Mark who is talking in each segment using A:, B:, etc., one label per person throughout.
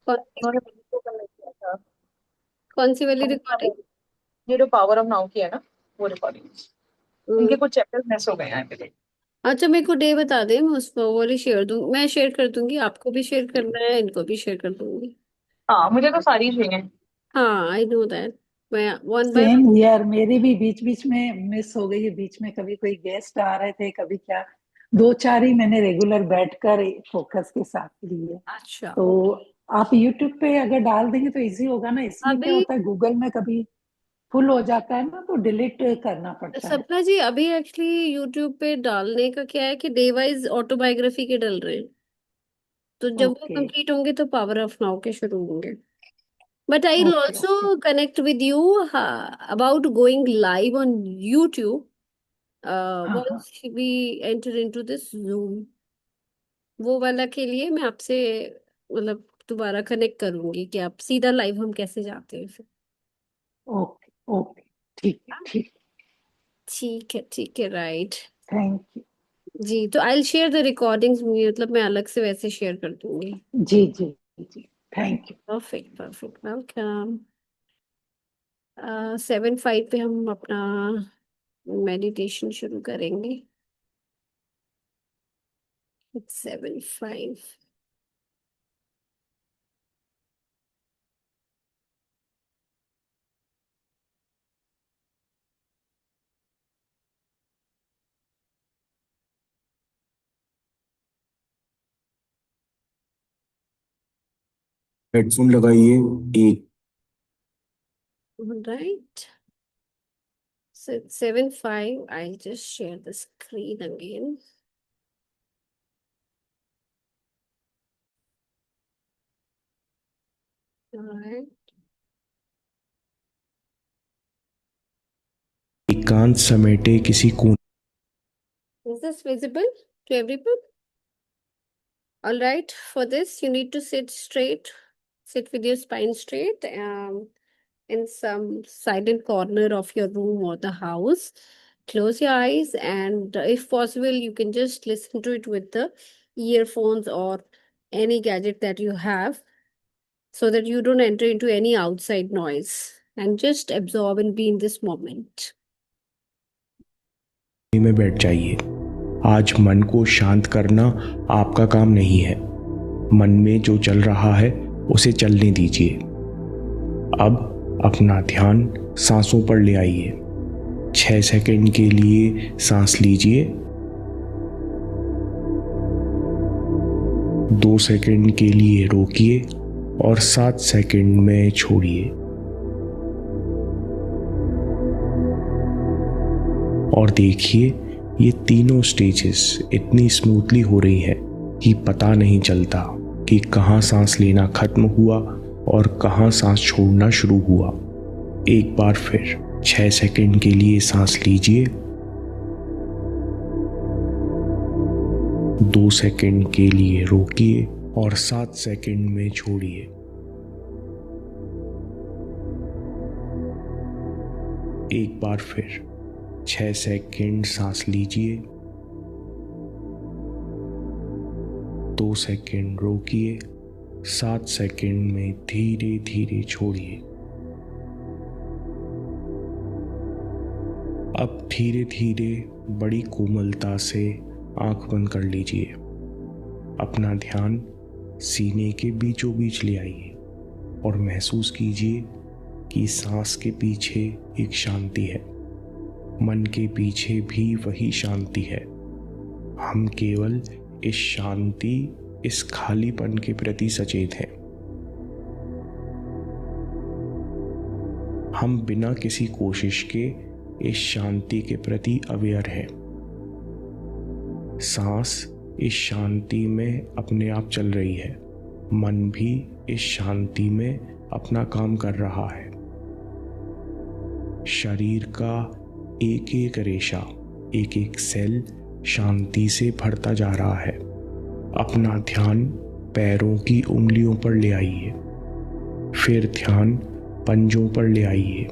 A: कौन
B: उन्होंने video connect किया था।
A: कौन सी वाली
B: कौन सा
A: रिकॉर्डिंग?
B: movie? ये जो पावर ऑफ नाउ की है ना, वो रिकॉर्डिंग। इनके कुछ चैप्टर्स मिस हो गए हैं आई थिंक।
A: अच्छा, मेरे को डे बता दे, मैं उसको वो वाली शेयर दूँ, मैं शेयर कर दूंगी, आपको भी शेयर करना है, इनको भी शेयर कर दूंगी।
B: हाँ, मुझे तो सारी चाहिए।
A: हाँ, आई नो दैट। मैं वन बाय
C: सेम यार, मेरी भी बीच बीच में मिस हो गई है। बीच में कभी कोई गेस्ट आ रहे थे, कभी क्या। दो चार ही मैंने रेगुलर बैठकर फोकस के साथ लिए।
A: अच्छा,
C: तो
A: ओके।
C: आप यूट्यूब पे अगर डाल देंगे तो इजी होगा ना। इसमें क्या
A: अभी
C: होता है, गूगल में कभी फुल हो जाता है ना, तो डिलीट करना पड़ता है।
A: सपना जी, अभी एक्चुअली यूट्यूब पे डालने का क्या है कि डे वाइज ऑटोबायोग्राफी के डल रहे हैं, तो जब वो
C: ओके
A: कंप्लीट होंगे तो पावर ऑफ नाउ के शुरू होंगे। But I will
C: okay okay.
A: Also connect with you about going live on YouTube
C: हाँ हाँ।
A: once we enter into this Zoom, वो वाला के लिए मैं आपसे मतलब दोबारा कनेक्ट करूंगी कि आप सीधा लाइव हम कैसे जाते हैं फिर।
C: Okay okay. ठीक है ठीक।
A: ठीक है, राइट।
C: Thank you.
A: जी, तो I will share the recordings, मतलब मैं अलग से वैसे शेयर कर दूंगी।
C: जी जी जी। Thank you.
A: Perfect perfect, welcome. 7:05 पे हम अपना मेडिटेशन शुरू करेंगे। 7:05।
D: हेडफोन लगाइए। एक।
A: Right, so it's 7:05, I'll just share the screen again. All right.
D: एकांत समेटे किसी कोने।
A: Is this visible to everyone? All right. For this, you need to sit straight. Sit with your spine straight, in some silent corner of your room or the house. Close your eyes, and if possible, you can just listen to it with the earphones or any gadget that you have, so that you don't enter into any outside noise and just absorb and be in this moment.
D: में बैठ जाइए। आज मन को शांत करना आपका काम नहीं है। मन में जो चल रहा है उसे चलने दीजिए। अब अपना ध्यान सांसों पर ले आइए। 6 सेकंड के लिए सांस लीजिए। 2 सेकंड के लिए रोकिए और 7 सेकंड में छोड़िए। और देखिए, ये तीनों स्टेजेस इतनी स्मूथली हो रही है कि पता नहीं चलता कि कहाँ सांस लेना खत्म हुआ और कहाँ सांस छोड़ना शुरू हुआ। एक बार फिर 6 सेकंड के लिए सांस लीजिए। 2 सेकंड के लिए रोकिए और 7 सेकंड में छोड़िए। एक बार फिर 6 सेकंड सांस लीजिए। 2 सेकंड रोकिए। 7 सेकंड में धीरे धीरे छोड़िए। अब धीरे धीरे बड़ी कोमलता से आंख बंद कर लीजिए। अपना ध्यान सीने के बीचों बीच ले आइए और महसूस कीजिए कि सांस के पीछे एक शांति है। मन के पीछे भी वही शांति है। हम केवल इस शांति, इस खालीपन के प्रति सचेत हैं। हम बिना किसी कोशिश के इस शांति के प्रति अवेयर हैं। सांस इस शांति में अपने आप चल रही है। मन भी इस शांति में अपना काम कर रहा है। शरीर का एक एक रेशा, एक एक सेल शांति से भरता जा रहा है। अपना ध्यान पैरों की उंगलियों पर ले आइए। फिर ध्यान पंजों पर ले आइए।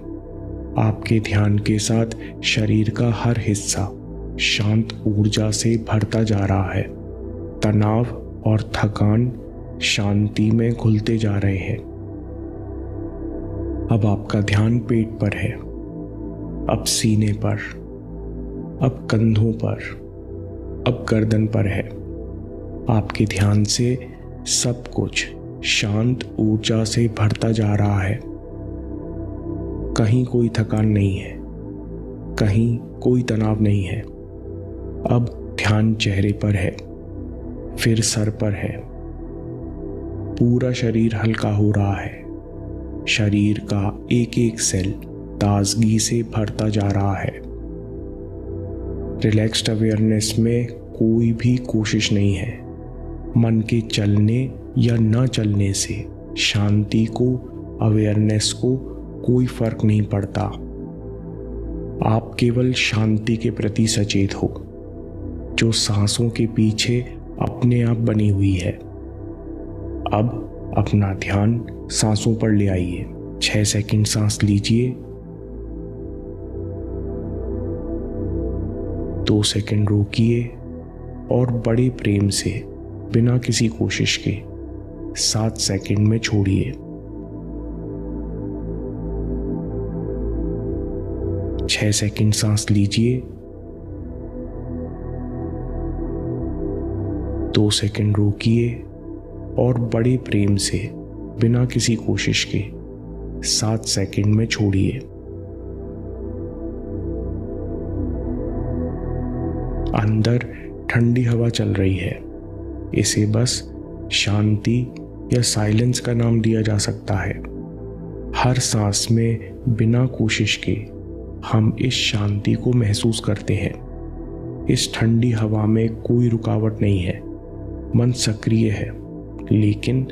D: आपके ध्यान के साथ शरीर का हर हिस्सा शांत ऊर्जा से भरता जा रहा है। तनाव और थकान शांति में घुलते जा रहे हैं। अब आपका ध्यान पेट पर है, अब सीने पर, अब कंधों पर, अब गर्दन पर है। आपके ध्यान से सब कुछ शांत ऊर्जा से भरता जा रहा है। कहीं कोई थकान नहीं है, कहीं कोई तनाव नहीं है। अब ध्यान चेहरे पर है, फिर सर पर है। पूरा शरीर हल्का हो रहा है। शरीर का एक एक सेल ताजगी से भरता जा रहा है। रिलैक्स्ड अवेयरनेस में कोई भी कोशिश नहीं है। मन के चलने या न चलने से शांति को, अवेयरनेस को कोई फर्क नहीं पड़ता। आप केवल शांति के प्रति सचेत हो, जो सांसों के पीछे अपने आप बनी हुई है। अब अपना ध्यान सांसों पर ले आइए। 6 सेकंड सांस लीजिए, 2 सेकंड रोकिए और बड़े प्रेम से बिना किसी कोशिश के 7 सेकंड में छोड़िए। 6 सेकंड सांस लीजिए, 2 सेकंड रोकिए और बड़े प्रेम से बिना किसी कोशिश के 7 सेकंड में छोड़िए। अंदर ठंडी हवा चल रही है। इसे बस शांति या साइलेंस का नाम दिया जा सकता है। हर सांस में बिना कोशिश के हम इस शांति को महसूस करते हैं। इस ठंडी हवा में कोई रुकावट नहीं है। मन सक्रिय है, लेकिन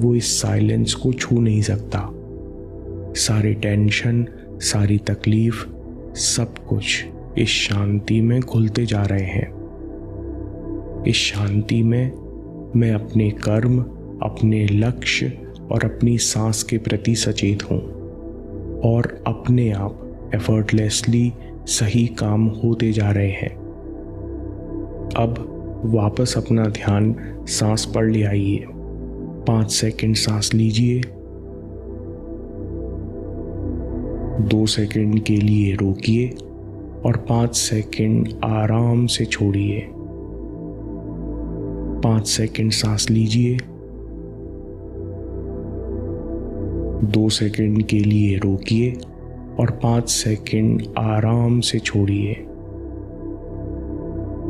D: वो इस साइलेंस को छू नहीं सकता। सारी टेंशन, सारी तकलीफ, सब कुछ इस शांति में घुलते जा रहे हैं। इस शांति में मैं अपने कर्म, अपने लक्ष्य और अपनी सांस के प्रति सचेत हूँ और अपने आप एफर्टलेसली सही काम होते जा रहे हैं। अब वापस अपना ध्यान सांस पर ले आइए। 5 सेकंड सांस लीजिए, 2 सेकंड के लिए रोकिए और 5 सेकंड आराम से छोड़िए। 5 सेकंड सांस लीजिए, 2 सेकंड के लिए रोकिए और 5 सेकंड आराम से छोड़िए।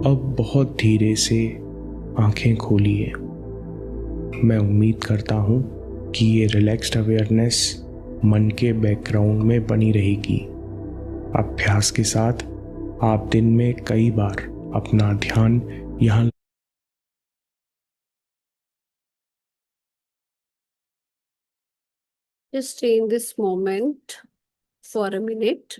D: अब बहुत धीरे से आंखें खोलिए। मैं उम्मीद करता हूँ कि ये रिलैक्स्ड अवेयरनेस मन के बैकग्राउंड में बनी रहेगी। अभ्यास के साथ आप दिन में कई बार अपना ध्यान यहाँ
A: Just stay in this moment for a minute.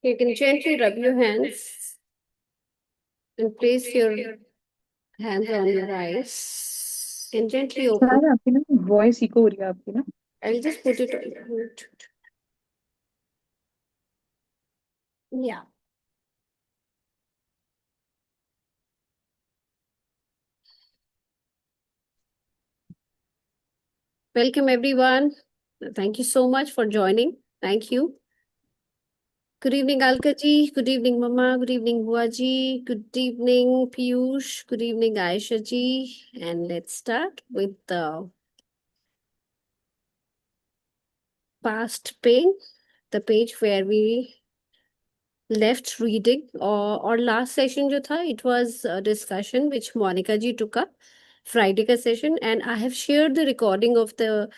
A: You can gently rub your hands and place your hands on your eyes and gently open.
B: Sir आपकी ना वॉइस इको हो रही है आपकी ना।
A: I'll just put it on mute. Yeah. Welcome everyone. Thank you so much for joining. Thank you. Good evening, Alka ji. Good evening, Mama. Good evening, Bua ji. Good evening, Piyush. Good evening, Aisha ji. And let's start with the past pain, the page where we left reading, or last session jo tha, it was a discussion which Monica ji took up, Friday ka session, and I have shared the recording of the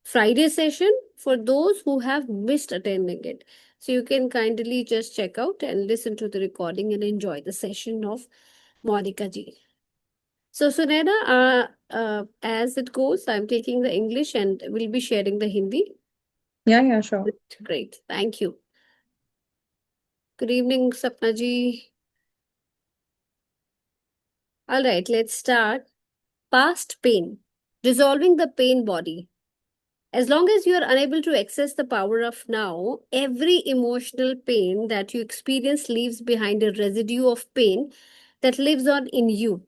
A: Friday session for those who have missed attending it. So you can kindly just check out and listen to the recording and enjoy the session of Monica ji. So Sunaina, as it goes, I'm taking the English and we'll be sharing the Hindi.
B: Yeah, sure.
A: Great, thank you. Good evening, Sapna ji. All right, let's start. Past pain, dissolving the pain body. As long as you are unable to access the power of now, every emotional pain that you experience leaves behind a residue of pain that lives on in you.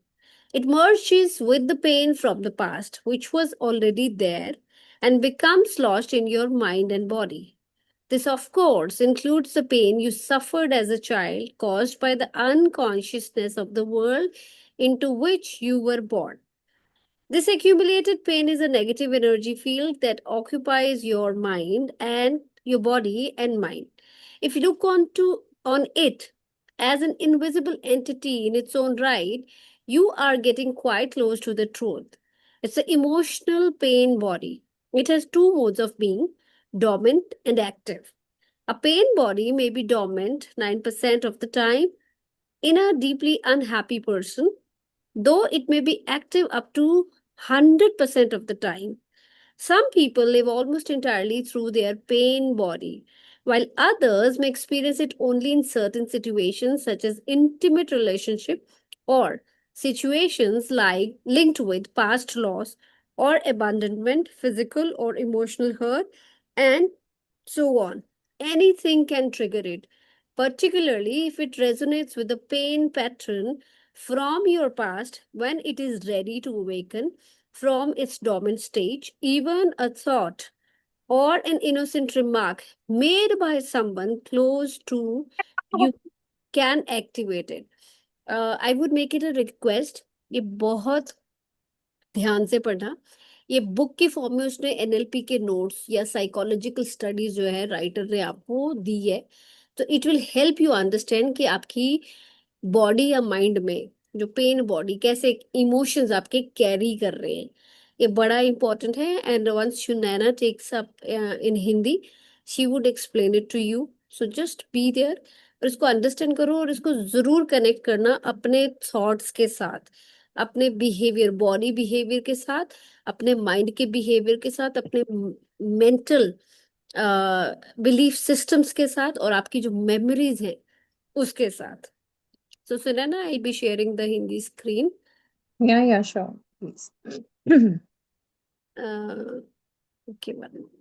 A: It merges with the pain from the past, which was already there, and becomes lost in your mind and body. This, of course, includes the pain you suffered as a child caused by the unconsciousness of the world into which you were born. This accumulated pain is a negative energy field that occupies your mind and your body and mind. If you look on it as an invisible entity in its own right, you are getting quite close to the truth. It's an emotional pain body. It has two modes of being, dormant and active. A pain body may be dormant 9% of the time in a deeply unhappy person, though it may be active up to 100% of the time. Some people live almost entirely through their pain body, while others may experience it only in certain situations, such as intimate relationship or situations like linked with past loss or abandonment, physical or emotional hurt, and so on. Anything can trigger it, particularly if it resonates with the pain pattern from your past when it is ready to awaken from its dormant stage. Even a thought or an innocent remark made by someone close to you can activate it. I would make it a request. ये बहुत ध्यान से पढ़ना. ये book के form में उसने NLP के नोट्स या साइकोलॉजिकल स्टडीज जो है राइटर ने आपको दी है, तो it will help you understand कि आपकी बॉडी या माइंड में जो पेन बॉडी कैसे इमोशंस आपके कैरी कर रहे हैं. ये बड़ा इंपॉर्टेंट है. And once Naina takes up in Hindi, she would explain it to you. So just be there और इसको अंडरस्टैंड करो और इसको जरूर कनेक्ट करना अपने थॉट्स के साथ, अपने बिहेवियर, बॉडी बिहेवियर के साथ, अपने माइंड के बिहेवियर के साथ, अपने मेंटल बिलीफ सिस्टम्स के साथ और आपकी जो मेमोरीज हैं उसके साथ. So Sunana, I'll be sharing the Hindi screen.
B: Yeah, sure. Please.
A: Okay, 1 minute.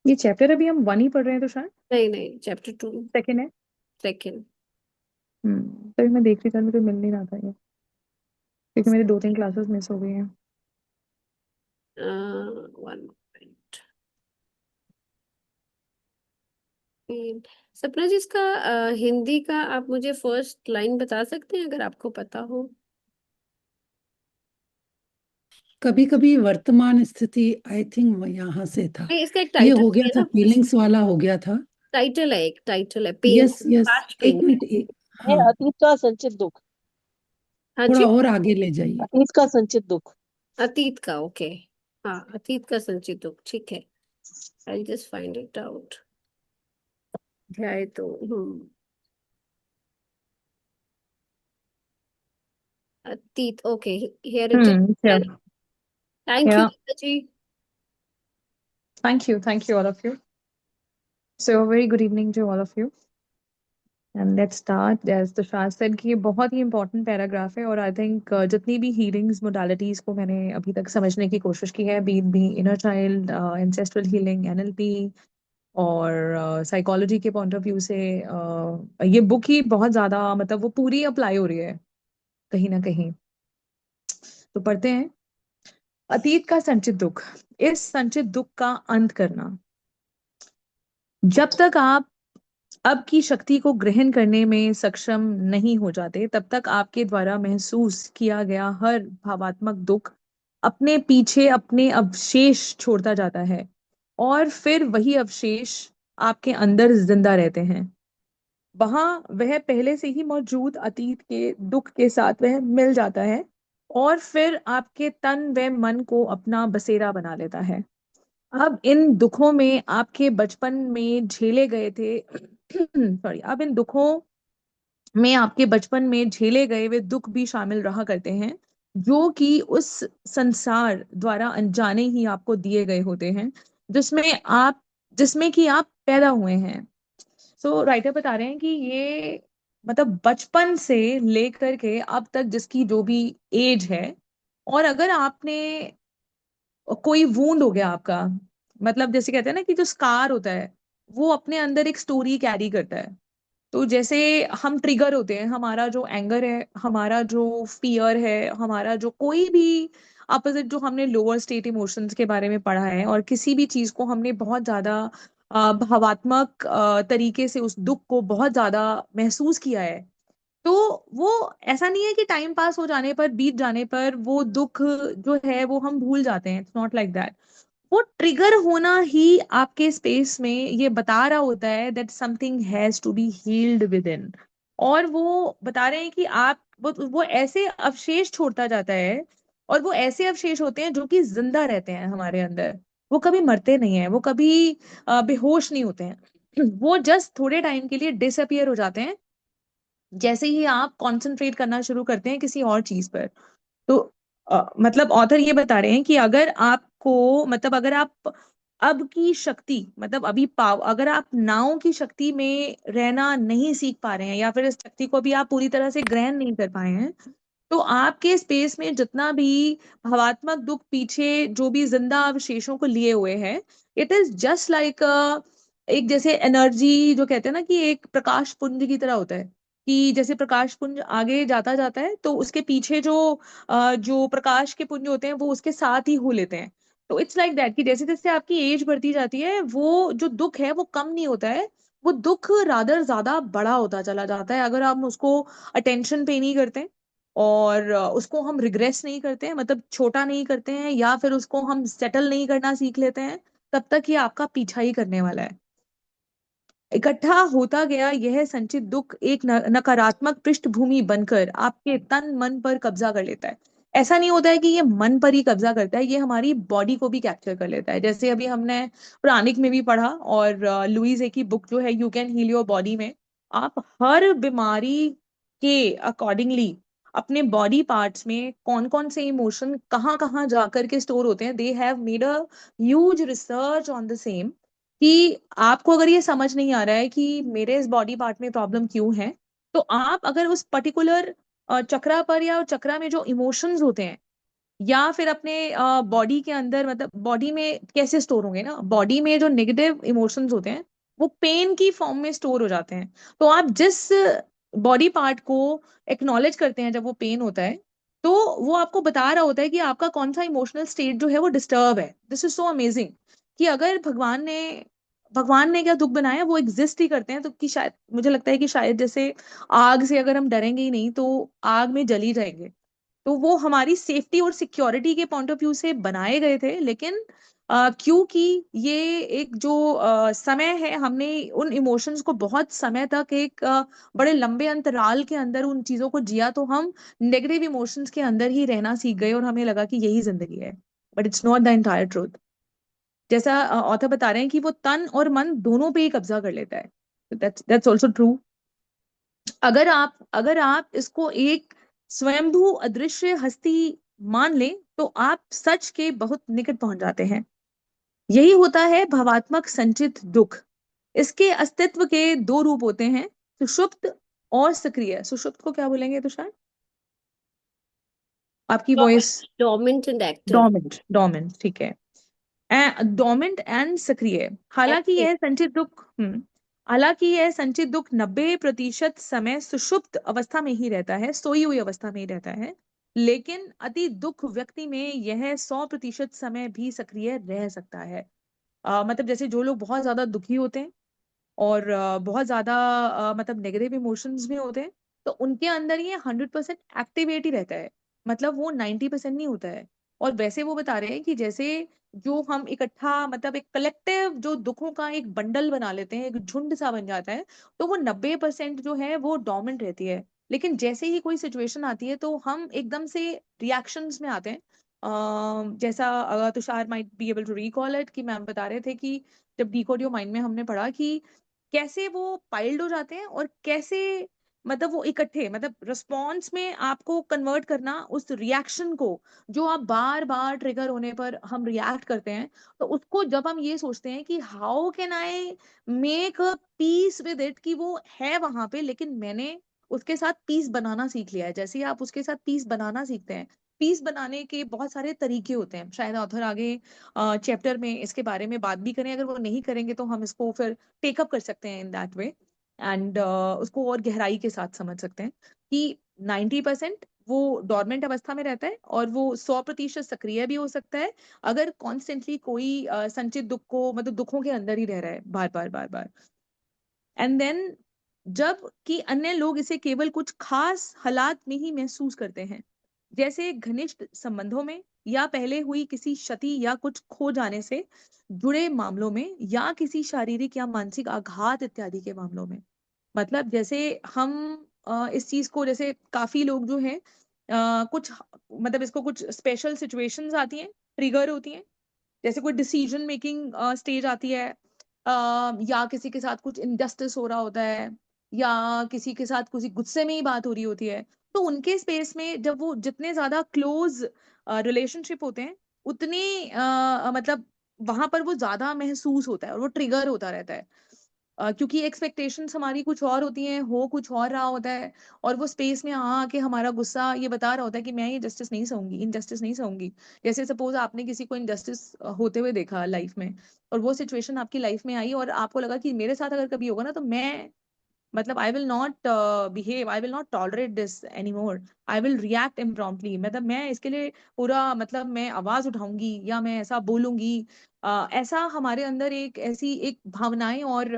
B: ये चैप्टर अभी हम 1 ही पढ़ रहे हैं तो शायद
A: नहीं, चैप्टर 2
B: सेकंड है.
A: सेकंड.
B: तभी मैं देख रही थी, मुझे मिल नहीं रहा था ये, क्योंकि मेरी 2-3 क्लासेस मिस हो गई हैं.
A: 1 minute. सपना जी, इसका हिंदी का आप मुझे फर्स्ट लाइन बता सकते हैं अगर आपको पता हो?
C: कभी कभी वर्तमान स्थिति, आई थिंक यहाँ से था.
A: नहीं, इसका एक
C: ये
A: टाइटल
C: हो गया था, फीलिंग्स वाला हो गया था.
A: टाइटल है, एक टाइटल है, पेन,
C: यस यस,
A: पास्ट
C: एक
A: पेन.
C: मिनट. हाँ,
E: अतीत का संचित दुख.
A: हाँ
C: थोड़ा
A: जी,
C: और आगे ले जाइए.
E: अतीत का संचित दुख.
A: अतीत का. ओके, हाँ, अतीत का संचित दुख. ठीक है, I just find it out. अध्याय तो अतीत. Okay, here it is.
B: Yeah.
A: Thank you
B: Yeah.
A: जी.
B: Thank you all of you. So a very good evening to all of you. And let's start. As Tushar said कि ये बहुत ही important paragraph है, और I think जितनी भी healings modalities को मैंने अभी तक समझने की कोशिश की है, be it be inner child, ancestral healing, NLP और psychology के point of view से, ये book ही बहुत ज़्यादा, मतलब वो पूरी apply हो रही है कहीं ना कहीं. तो पढ़ते हैं. अतीत का संचित दुख. इस संचित दुख का अंत करना. जब तक आप अब की शक्ति को ग्रहण करने में सक्षम नहीं हो जाते, तब तक आपके द्वारा महसूस किया गया हर भावात्मक दुख अपने पीछे अपने अवशेष छोड़ता जाता है, और फिर वही अवशेष आपके अंदर जिंदा रहते हैं। वहां वह पहले से ही मौजूद अतीत के दुख के साथ वह मिल जाता है, और फिर आपके तन व मन को अपना बसेरा बना लेता है। अब इन दुखों में आपके बचपन में झेले गए थे सॉरी, अब इन दुखों में आपके बचपन में झेले गए वे दुख भी शामिल रहा करते हैं, जो कि उस संसार द्वारा अनजाने ही आपको दिए गए होते हैं, जिसमें कि आप पैदा हुए हैं। सो राइटर बता रहे हैं कि ये मतलब बचपन से लेकर के अब तक जिसकी जो भी एज है, और अगर आपने कोई वूंड हो गया आपका, मतलब जैसे कहते हैं ना कि जो स्कार होता है वो अपने अंदर एक स्टोरी कैरी करता है। तो जैसे हम ट्रिगर होते हैं, हमारा जो एंगर है, हमारा जो फियर है, हमारा जो कोई भी अपोजिट जो हमने लोअर स्टेट इमोशंस के बारे में पढ़ा है, और किसी भी चीज को हमने बहुत ज्यादा भावात्मक तरीके से उस दुख को बहुत ज्यादा महसूस किया है, तो वो ऐसा नहीं है कि टाइम पास हो जाने पर, बीत जाने पर वो दुख जो है वो हम भूल जाते हैं। It's not like that. वो ट्रिगर होना ही आपके स्पेस में ये बता रहा होता है that something has to be healed within. और वो बता रहे हैं कि आप वो ऐसे अवशेष छोड़ता जाता है, और वो ऐसे अवशेष होते हैं जो कि जिंदा रहते हैं हमारे अंदर। वो कभी मरते नहीं है, वो कभी बेहोश नहीं होते हैं। वो जस्ट थोड़े टाइम के लिए डिसअपियर हो जाते हैं, जैसे ही आप कंसंट्रेट करना शुरू करते हैं किसी और चीज पर। तो मतलब ऑथर ये बता रहे हैं कि अगर आपको मतलब अगर आप अब की शक्ति मतलब अभी पाव अगर आप नाव की शक्ति में रहना नहीं सीख पा रहे हैं, या फिर इस शक्ति को भी आप पूरी तरह से ग्रहण नहीं कर पाए हैं, तो आपके स्पेस में जितना भी भावात्मक दुख पीछे जो भी जिंदा अवशेषों को लिए हुए है, इट इज जस्ट लाइक एक जैसे एनर्जी जो कहते हैं ना कि एक प्रकाश पुंज की तरह होता है, कि जैसे प्रकाश पुंज आगे जाता जाता है तो उसके पीछे जो प्रकाश के पुंज होते हैं वो उसके साथ ही हो लेते हैं। तो इट्स लाइक दैट कि जैसे जैसे आपकी एज बढ़ती जाती है, वो जो दुख है वो कम नहीं होता है, वो दुख रादर ज्यादा बड़ा होता चला जाता है, अगर हम उसको अटेंशन पे नहीं करते, और उसको हम रिग्रेस नहीं करते हैं, मतलब छोटा नहीं करते हैं, या फिर उसको हम सेटल नहीं करना सीख लेते हैं, तब तक ये आपका पीछा ही करने वाला है। इकट्ठा होता गया यह संचित दुख एक नकारात्मक पृष्ठभूमि बनकर आपके तन मन पर कब्जा कर लेता है। ऐसा नहीं होता है कि ये मन पर ही कब्जा करता है, ये हमारी बॉडी को भी कैप्चर कर लेता है। जैसे अभी हमने प्राणिक में भी पढ़ा, और लुइस ए की बुक जो है you can heal your body में, आप हर बीमारी के अकॉर्डिंगली अपने बॉडी पार्ट्स में कौन कौन से इमोशन कहाँ कहाँ जाकर के स्टोर होते हैं, they have made a huge research on the same. कि आपको अगर ये समझ नहीं आ रहा है कि मेरे इस बॉडी पार्ट में प्रॉब्लम क्यों है, तो आप अगर उस पर्टिकुलर चक्रा पर या चक्रा में जो इमोशंस होते हैं, या फिर अपने बॉडी के अंदर मतलब बॉडी में कैसे स्टोर होंगे ना, बॉडी में जो नेगेटिव इमोशंस होते हैं वो पेन की फॉर्म में स्टोर हो जाते हैं। तो आप जिस बॉडी पार्ट को एक्नॉलेज करते हैं जब वो पेन होता है, तो वो आपको बता रहा होता है कि आपका कौन सा इमोशनल स्टेट जो है वो डिस्टर्ब है। दिस इज सो अमेजिंग कि अगर भगवान ने क्या दुख बनाया, वो एग्जिस्ट ही करते हैं, तो कि शायद मुझे लगता है कि शायद जैसे आग से अगर हम डरेंगे ही नहीं तो आग में जल ही जाएंगे। तो वो हमारी सेफ्टी और सिक्योरिटी के पॉइंट ऑफ व्यू से बनाए गए थे, लेकिन क्योंकि ये एक जो समय है, हमने उन इमोशंस को बहुत समय तक एक बड़े लंबे अंतराल के अंदर उन चीजों को जिया, तो हम नेगेटिव इमोशंस के अंदर ही रहना सीख गए, और हमें लगा कि यही जिंदगी है। But it's not the entire truth. जैसा ऑथर बता रहे हैं कि वो तन और मन दोनों पे ही कब्जा कर लेता है। That's also true. अगर आप इसको एक स्वयंभू अदृश्य हस्ती मान लें, तो आप सच के बहुत निकट पहुंच जाते हैं। यही होता है भावात्मक संचित दुख। इसके अस्तित्व के दो रूप होते हैं, सुषुप्त और सक्रिय। सुषुप्त को क्या बोलेंगे तुषार? आपकी वॉइस
A: Dormant and active.
B: डोमेंट, डोमेंट, ठीक है। डोमेंट एंड सक्रिय। हालांकि
A: Active.
B: यह संचित दुख हालांकि यह संचित दुख 90% समय सुषुप्त अवस्था में ही रहता है, सोई हुई अवस्था में ही रहता है। लेकिन अति दुख व्यक्ति में यह 100% समय भी सक्रिय रह सकता है। मतलब जैसे जो लोग बहुत ज्यादा दुखी होते हैं, और बहुत ज्यादा मतलब नेगेटिव इमोशंस भी होते हैं, तो उनके अंदर ये 100% एक्टिवेट ही रहता है, मतलब वो 90% नहीं होता है। और वैसे वो बता रहे हैं कि जैसे जो हम इकट्ठा मतलब एक कलेक्टिव जो दुखों का एक बंडल बना लेते हैं, एक झुंड सा बन जाता है, तो वो 90% जो है वो डोमिनेंट रहती है। लेकिन जैसे ही कोई सिचुएशन आती है तो हम एकदम से रिएक्शंस में आते हैं। जैसा Tushar might be able to recall it, कि मैम बता रहे थे कि जब डिकोड योर माइंड में हमने पढ़ा कि कैसे वो पाइल्ड हो जाते हैं और कैसे मतलब वो इकट्ठे मतलब रिस्पॉन्स में आपको कन्वर्ट करना उस रिएक्शन को, जो आप बार बार ट्रिगर होने पर हम रिएक्ट करते हैं, तो उसको जब हम ये सोचते हैं कि how can I make a peace with it, कि वो है वहां पे लेकिन मैंने उसके साथ पीस बनाना सीख लिया है। जैसे ही आप उसके साथ पीस बनाना सीखते हैं, पीस बनाने के बहुत सारे तरीके होते हैं, शायद ऑथर आगे चैप्टर में इसके बारे में बात भी करें, अगर वो नहीं करेंगे तो हम इसको फिर टेकअप कर सकते हैं इन दैट वे, एंड उसको और गहराई के साथ समझ सकते हैं कि 90% वो डोरमेंट अवस्था में रहता है और वो 100% सक्रिय भी हो सकता है अगर कॉन्स्टेंटली कोई संचित दुख को मतलब दुखों के अंदर ही रह रहा है बार बार बार बार। एंड देन जब कि अन्य लोग इसे केवल कुछ खास हालात में ही महसूस करते हैं, जैसे घनिष्ठ संबंधों में या पहले हुई किसी क्षति या कुछ खो जाने से जुड़े मामलों में या किसी शारीरिक या मानसिक आघात इत्यादि के मामलों में। मतलब जैसे हम इस चीज को जैसे काफी लोग जो हैं कुछ मतलब इसको कुछ स्पेशल सिचुएशंस आती हैं, ट्रिगर होती हैं, जैसे कोई डिसीजन मेकिंग स्टेज आती है, या किसी के साथ कुछ इनजस्टिस हो रहा होता है, या किसी के साथ किसी गुस्से में ही बात हो रही होती है, तो उनके स्पेस में जब वो जितने ज्यादा क्लोज रिलेशनशिप होते हैं उतने मतलब वहां पर वो ज्यादा महसूस होता है और वो ट्रिगर होता रहता है, क्योंकि एक्सपेक्टेशंस हमारी कुछ और होती हैं, हो कुछ और रहा होता है, और वो स्पेस में आके हमारा गुस्सा ये बता रहा होता है कि मैं ये जस्टिस नहीं सहूंगी, इनजस्टिस नहीं सहूंगी। जैसे सपोज आपने किसी को इनजस्टिस होते हुए देखा लाइफ में, और वो सिचुएशन आपकी लाइफ में आई और आपको लगा कि मेरे साथ अगर कभी होगा ना तो मैं मतलब I will not behave, I will not tolerate this any more, I will react impromptly, मतलब मैं इसके लिए पूरा मतलब मैं आवाज उठाऊंगी या मैं ऐसा बोलूंगी। ऐसा हमारे अंदर एक ऐसी एक भावनाएं और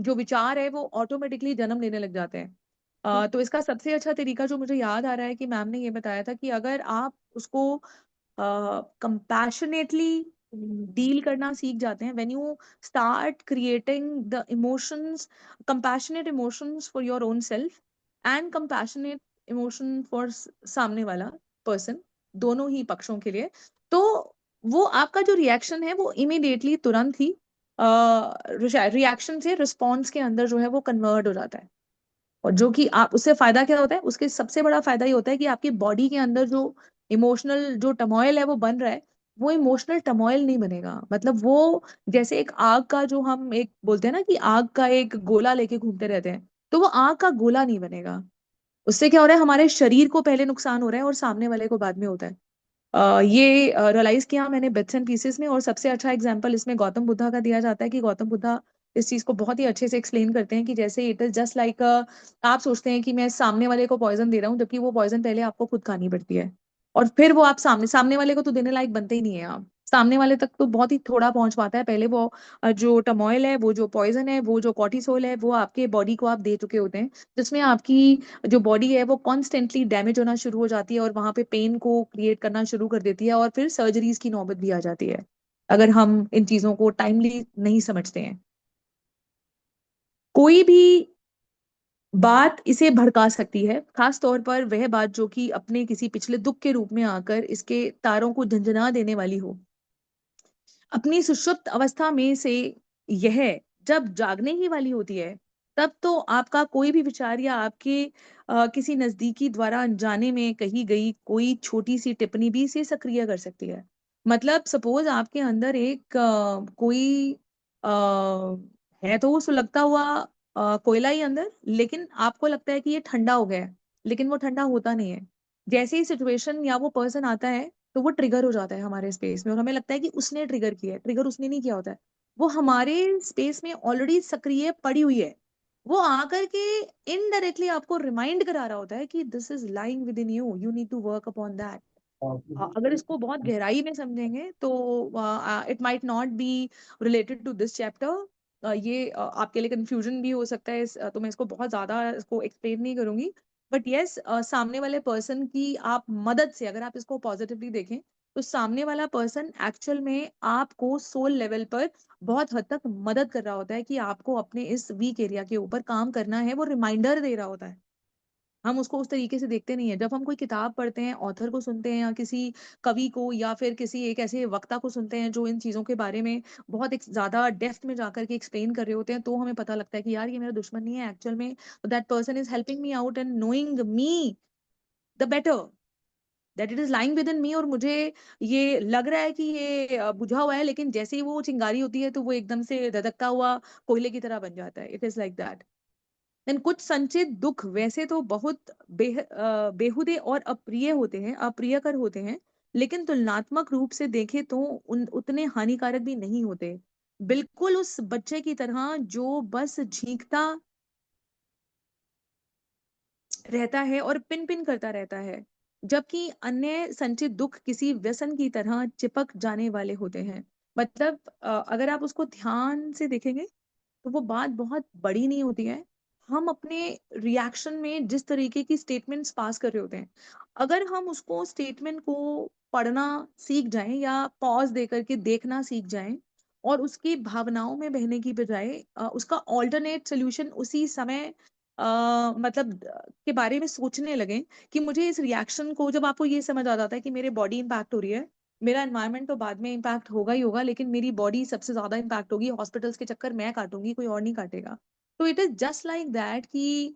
B: जो विचार है वो ऑटोमेटिकली जन्म लेने लग जाते हैं। तो इसका सबसे अच्छा तरीका जो मुझे याद आ रहा है कि मैम ने ये बताया था कि अगर आप उसको कंपैशनेटली डील करना सीख जाते हैं, when you start creating the emotions, compassionate emotions for your own self and compassionate emotion for सामने वाला पर्सन, दोनों ही पक्षों के लिए, तो वो आपका जो रिएक्शन है वो इमिडिएटली तुरंत ही रिएक्शन से रिस्पॉन्स के अंदर जो है वो कन्वर्ट हो जाता है। और जो कि आप उससे फायदा क्या होता है, उसके सबसे बड़ा फायदा ये होता है कि आपकी बॉडी के अंदर जो इमोशनल जो टमोइल है वो बन रहा है, वो इमोशनल टमोइल नहीं बनेगा। मतलब वो जैसे एक आग का जो हम एक बोलते हैं ना कि आग का एक गोला लेके घूमते रहते हैं, तो वो आग का गोला नहीं बनेगा। उससे क्या हो रहा है, हमारे शरीर को पहले नुकसान हो रहा है और सामने वाले को बाद में होता है। ये रियलाइज किया मैंने बिट्स एंड पीसेस में, और सबसे अच्छा एग्जांपल इसमें गौतम बुद्धा का दिया जाता है कि गौतम बुद्धा इस चीज को बहुत ही अच्छे से एक्सप्लेन करते हैं कि जैसे इट इज जस्ट लाइक आप सोचते हैं कि मैं सामने वाले को पॉइजन दे रहा हूँ, जबकि वो पॉइजन पहले आपको खुद खानी पड़ती है, और फिर वो आप सामने सामने वाले को तो देने लायक बनते ही नहीं है, आप सामने वाले तक तो बहुत ही थोड़ा पहुंच पाता है, पहले वो जो टमोइल है, वो जो पॉइजन है, वो जो कॉर्टिसोल है, वो आपके बॉडी को आप दे चुके होते हैं, जिसमें आपकी जो बॉडी है वो कॉन्स्टेंटली डैमेज होना शुरू हो जाती है और वहां पे पेन को क्रिएट करना शुरू कर देती है, और फिर सर्जरीज की नौबत भी आ जाती है अगर हम इन चीजों को टाइमली नहीं समझते हैं। कोई भी बात इसे भड़का सकती है, खास तौर पर वह बात जो कि अपने किसी पिछले दुख के रूप में आकर इसके तारों को झंझना देने वाली हो। अपनी सुषुप्त अवस्था में से यह जब जागने ही वाली होती है, तब तो आपका कोई भी विचार या आपके किसी नजदीकी द्वारा अनजाने में कही गई कोई छोटी सी टिप्पणी भी इसे सक्रिय कर सकती है। मतलब सपोज आपके अंदर एक कोई है तो वो सुलगता हुआ कोयला ही अंदर, लेकिन आपको लगता है कि ये ठंडा हो गया है, लेकिन वो ठंडा होता नहीं है। जैसे ही सिचुएशन या वो पर्सन आता है तो वो ट्रिगर हो जाता है हमारे स्पेस में, और हमें लगता है कि उसने ट्रिगर किया है। ट्रिगर उसने नहीं किया होता है, वो हमारे स्पेस में ऑलरेडी सक्रिय पड़ी हुई है। वो आकर के इनडायरेक्टली आपको रिमाइंड करा रहा होता है कि this is lying within you, you need to work upon that. अगर इसको बहुत गहराई में समझेंगे तो it might not be related to this chapter, ये आपके लिए कंफ्यूजन भी हो सकता है, तो मैं इसको बहुत ज्यादा इसको एक्सप्लेन नहीं करूंगी। बट यस, सामने वाले पर्सन की आप मदद से, अगर आप इसको पॉजिटिवली देखें, तो सामने वाला पर्सन एक्चुअल में आपको सोल लेवल पर बहुत हद तक मदद कर रहा होता है कि आपको अपने इस वीक एरिया के ऊपर काम करना है। वो रिमाइंडर दे रहा होता है। हम उसको उस तरीके से देखते नहीं है। जब हम कोई किताब पढ़ते हैं, ऑथर को सुनते हैं, या किसी कवि को, या फिर किसी एक ऐसे वक्ता को सुनते हैं जो इन चीजों के बारे में बहुत एक ज्यादा डेप्थ में जाकर के एक्सप्लेन कर रहे होते हैं, तो हमें पता लगता है कि यार ये मेरा दुश्मन नहीं है एक्चुअल में। That person is helping me out and knowing me the better, that it is lying within me. और मुझे ये लग रहा है कि ये बुझा हुआ है, लेकिन जैसे ही वो चिंगारी होती है तो वो एकदम से धधकता हुआ कोयले की तरह बन जाता है। It is like that. Then कुछ संचित दुख वैसे तो बहुत बेहुदे और अप्रिय होते हैं, अप्रियकर होते हैं, लेकिन तुलनात्मक रूप से देखें तो उतने हानिकारक भी नहीं होते। बिल्कुल उस बच्चे की तरह जो बस झींकता रहता है और पिन पिन करता रहता है, जबकि अन्य संचित दुख किसी व्यसन की तरह चिपक जाने वाले होते हैं। मतलब अगर आप उसको ध्यान से देखेंगे तो वो बात बहुत बड़ी नहीं होती है। हम अपने रिएक्शन में जिस तरीके की स्टेटमेंट्स पास कर रहे होते हैं, अगर हम उसको स्टेटमेंट को पढ़ना सीख जाएं या पॉज दे करके देखना सीख जाएं और उसकी भावनाओं में बहने की बजाय उसका ऑल्टरनेट सोल्यूशन उसी समय मतलब के बारे में सोचने लगे कि मुझे इस रिएक्शन को, जब आपको ये समझ आ जाता है कि मेरे बॉडी इंपैक्ट हो रही है, मेरा एनवायरनमेंट तो बाद में इम्पैक्ट होगा ही होगा, लेकिन मेरी बॉडी सबसे ज्यादा इम्पैक्ट होगी, हॉस्पिटल्स के चक्कर मैं काटूंगी, कोई और नहीं काटेगा। तो it is just like that कि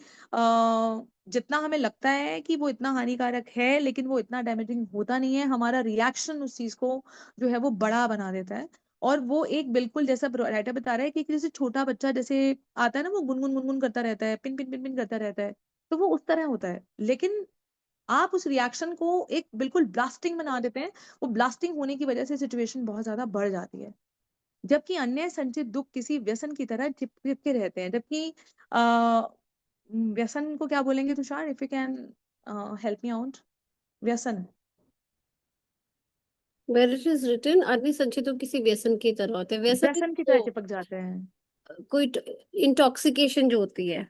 B: जितना हमें लगता है कि वो इतना हानिकारक है, लेकिन वो इतना डैमेजिंग होता नहीं है। हमारा रिएक्शन उस चीज को जो है वो बड़ा बना देता है। और वो एक बिल्कुल जैसा राइटर बता रहा है कि जैसे छोटा बच्चा जैसे आता है ना, वो गुनगुन गुनगुन करता रहता है, पिन पिन पिन पिन करता रहता है, तो वो उस तरह होता है। लेकिन आप उस रिएक्शन को एक बिल्कुल ब्लास्टिंग बना देते हैं। वो ब्लास्टिंग होने की वजह से सिचुएशन बहुत ज्यादा बढ़ जाती है। जबकि अन्य संचित दुख किसी व्यसन की तरह चिपके रहते हैं। जबकि आ, व्यसन को क्या बोलेंगे Tushar, if you can help me out? व्यसन।
A: Where it is written, अन्य संचित तो किसी व्यसन की तरह होते हैं। व्यसन
B: व्यसन की तरह चिपक जाते हैं।
A: कोई इंटॉक्सिकेशन जो होती है,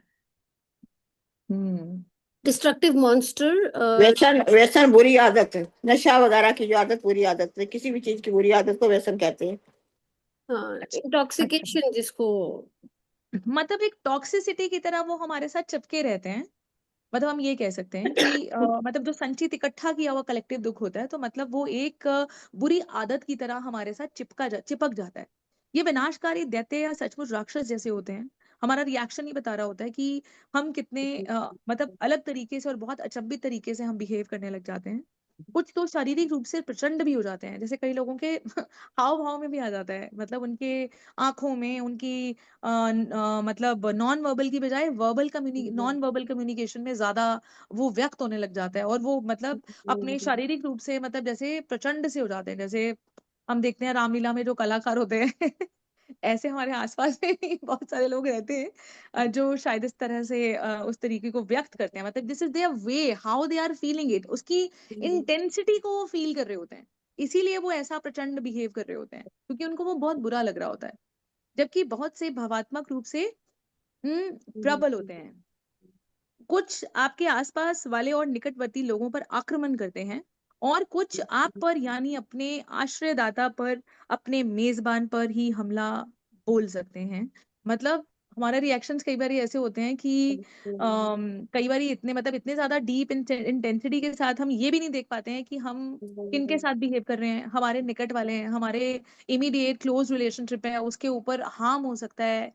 B: हम्म।
A: Destructive monster.
F: व्यसन व्यसन बुरी आदत है, नशा वगैरह की जो आदत बुरी आदत है, किसी भी चीज की बुरी आदत को व्यसन कहते हैं।
A: हाँ,
B: अच्छा।
A: इंटॉक्सिकेशन जिसको
B: मतलब एक टॉक्सिसिटी की तरह वो हमारे साथ चिपके रहते हैं। मतलब हम ये कह सकते हैं कि मतलब जो संचित इकट्ठा किया हुआ कलेक्टिव दुख होता है, तो मतलब वो एक बुरी आदत की तरह हमारे साथ चिपक जाता है। ये विनाशकारी दैत्य या सचमुच राक्षस जैसे होते हैं। हमारा रिएक्शन ही बता रहा होता है कि हम कितने मतलब अलग तरीके से और बहुत अचंभित तरीके से हम बिहेव करने लग जाते हैं। कुछ तो शारीरिक रूप से प्रचंड भी हो जाते हैं, जैसे कई लोगों के हाव भाव में भी आ जाता है। मतलब उनके आंखों में, उनकी मतलब नॉन वर्बल की बजाय नॉन वर्बल कम्युनिकेशन में ज्यादा वो व्यक्त होने लग जाता है। और वो मतलब अपने शारीरिक रूप से मतलब जैसे प्रचंड से हो जाते हैं। जैसे हम देखते हैं रामलीला में जो कलाकार होते हैं ऐसे हमारे आसपास में भी बहुत सारे लोग रहते हैं जो शायद इस तरह से उस तरीके को व्यक्त करते हैं। मतलब this is their way how they are feeling it, उसकी इंटेंसिटी को वो फील कर रहे होते हैं, इसीलिए वो ऐसा प्रचंड बिहेव कर रहे होते हैं, क्योंकि उनको वो बहुत बुरा लग रहा होता है। जबकि बहुत से भावात्मक रूप से प्रबल होते हैं। कुछ आपके आसपास वाले और निकटवर्ती लोगों पर आक्रमण करते हैं, और कुछ आप पर यानी अपने आश्रयदाता पर, अपने मेजबान पर ही हमला बोल सकते हैं। मतलब हमारे रिएक्शंस कई बार ऐसे होते हैं कि कई बार इतने मतलब इतने ज्यादा डीप इंटेंसिटी के साथ हम ये भी नहीं देख पाते हैं कि हम किन के साथ बिहेव कर रहे हैं। हमारे निकट वाले हैं, हमारे इमीडिएट क्लोज रिलेशनशिप है, उसके ऊपर हार्म हो सकता है।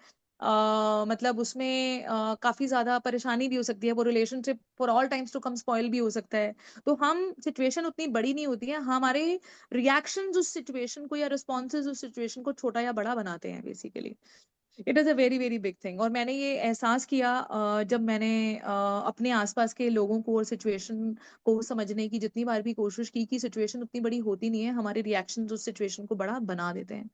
B: मतलब उसमें काफी ज्यादा परेशानी भी हो सकती है। वो relationship for all times to come spoil भी हो सकता है। तो हम सिचुएशन उतनी बड़ी नहीं होती है, हमारे रिएक्शंस उस सिचुएशन को या रिस्पॉन्सेज उस सिचुएशन को छोटा या बड़ा बनाते हैं basically. It is a very very big thing. और मैंने ये एहसास किया जब मैंने अपने आसपास के लोगों को और सिचुएशन को समझने की जितनी बार भी कोशिश की कि सिचुएशन उतनी बड़ी होती नहीं है, हमारे रिएक्शंस उस सिचुएशन को बड़ा बना देते हैं।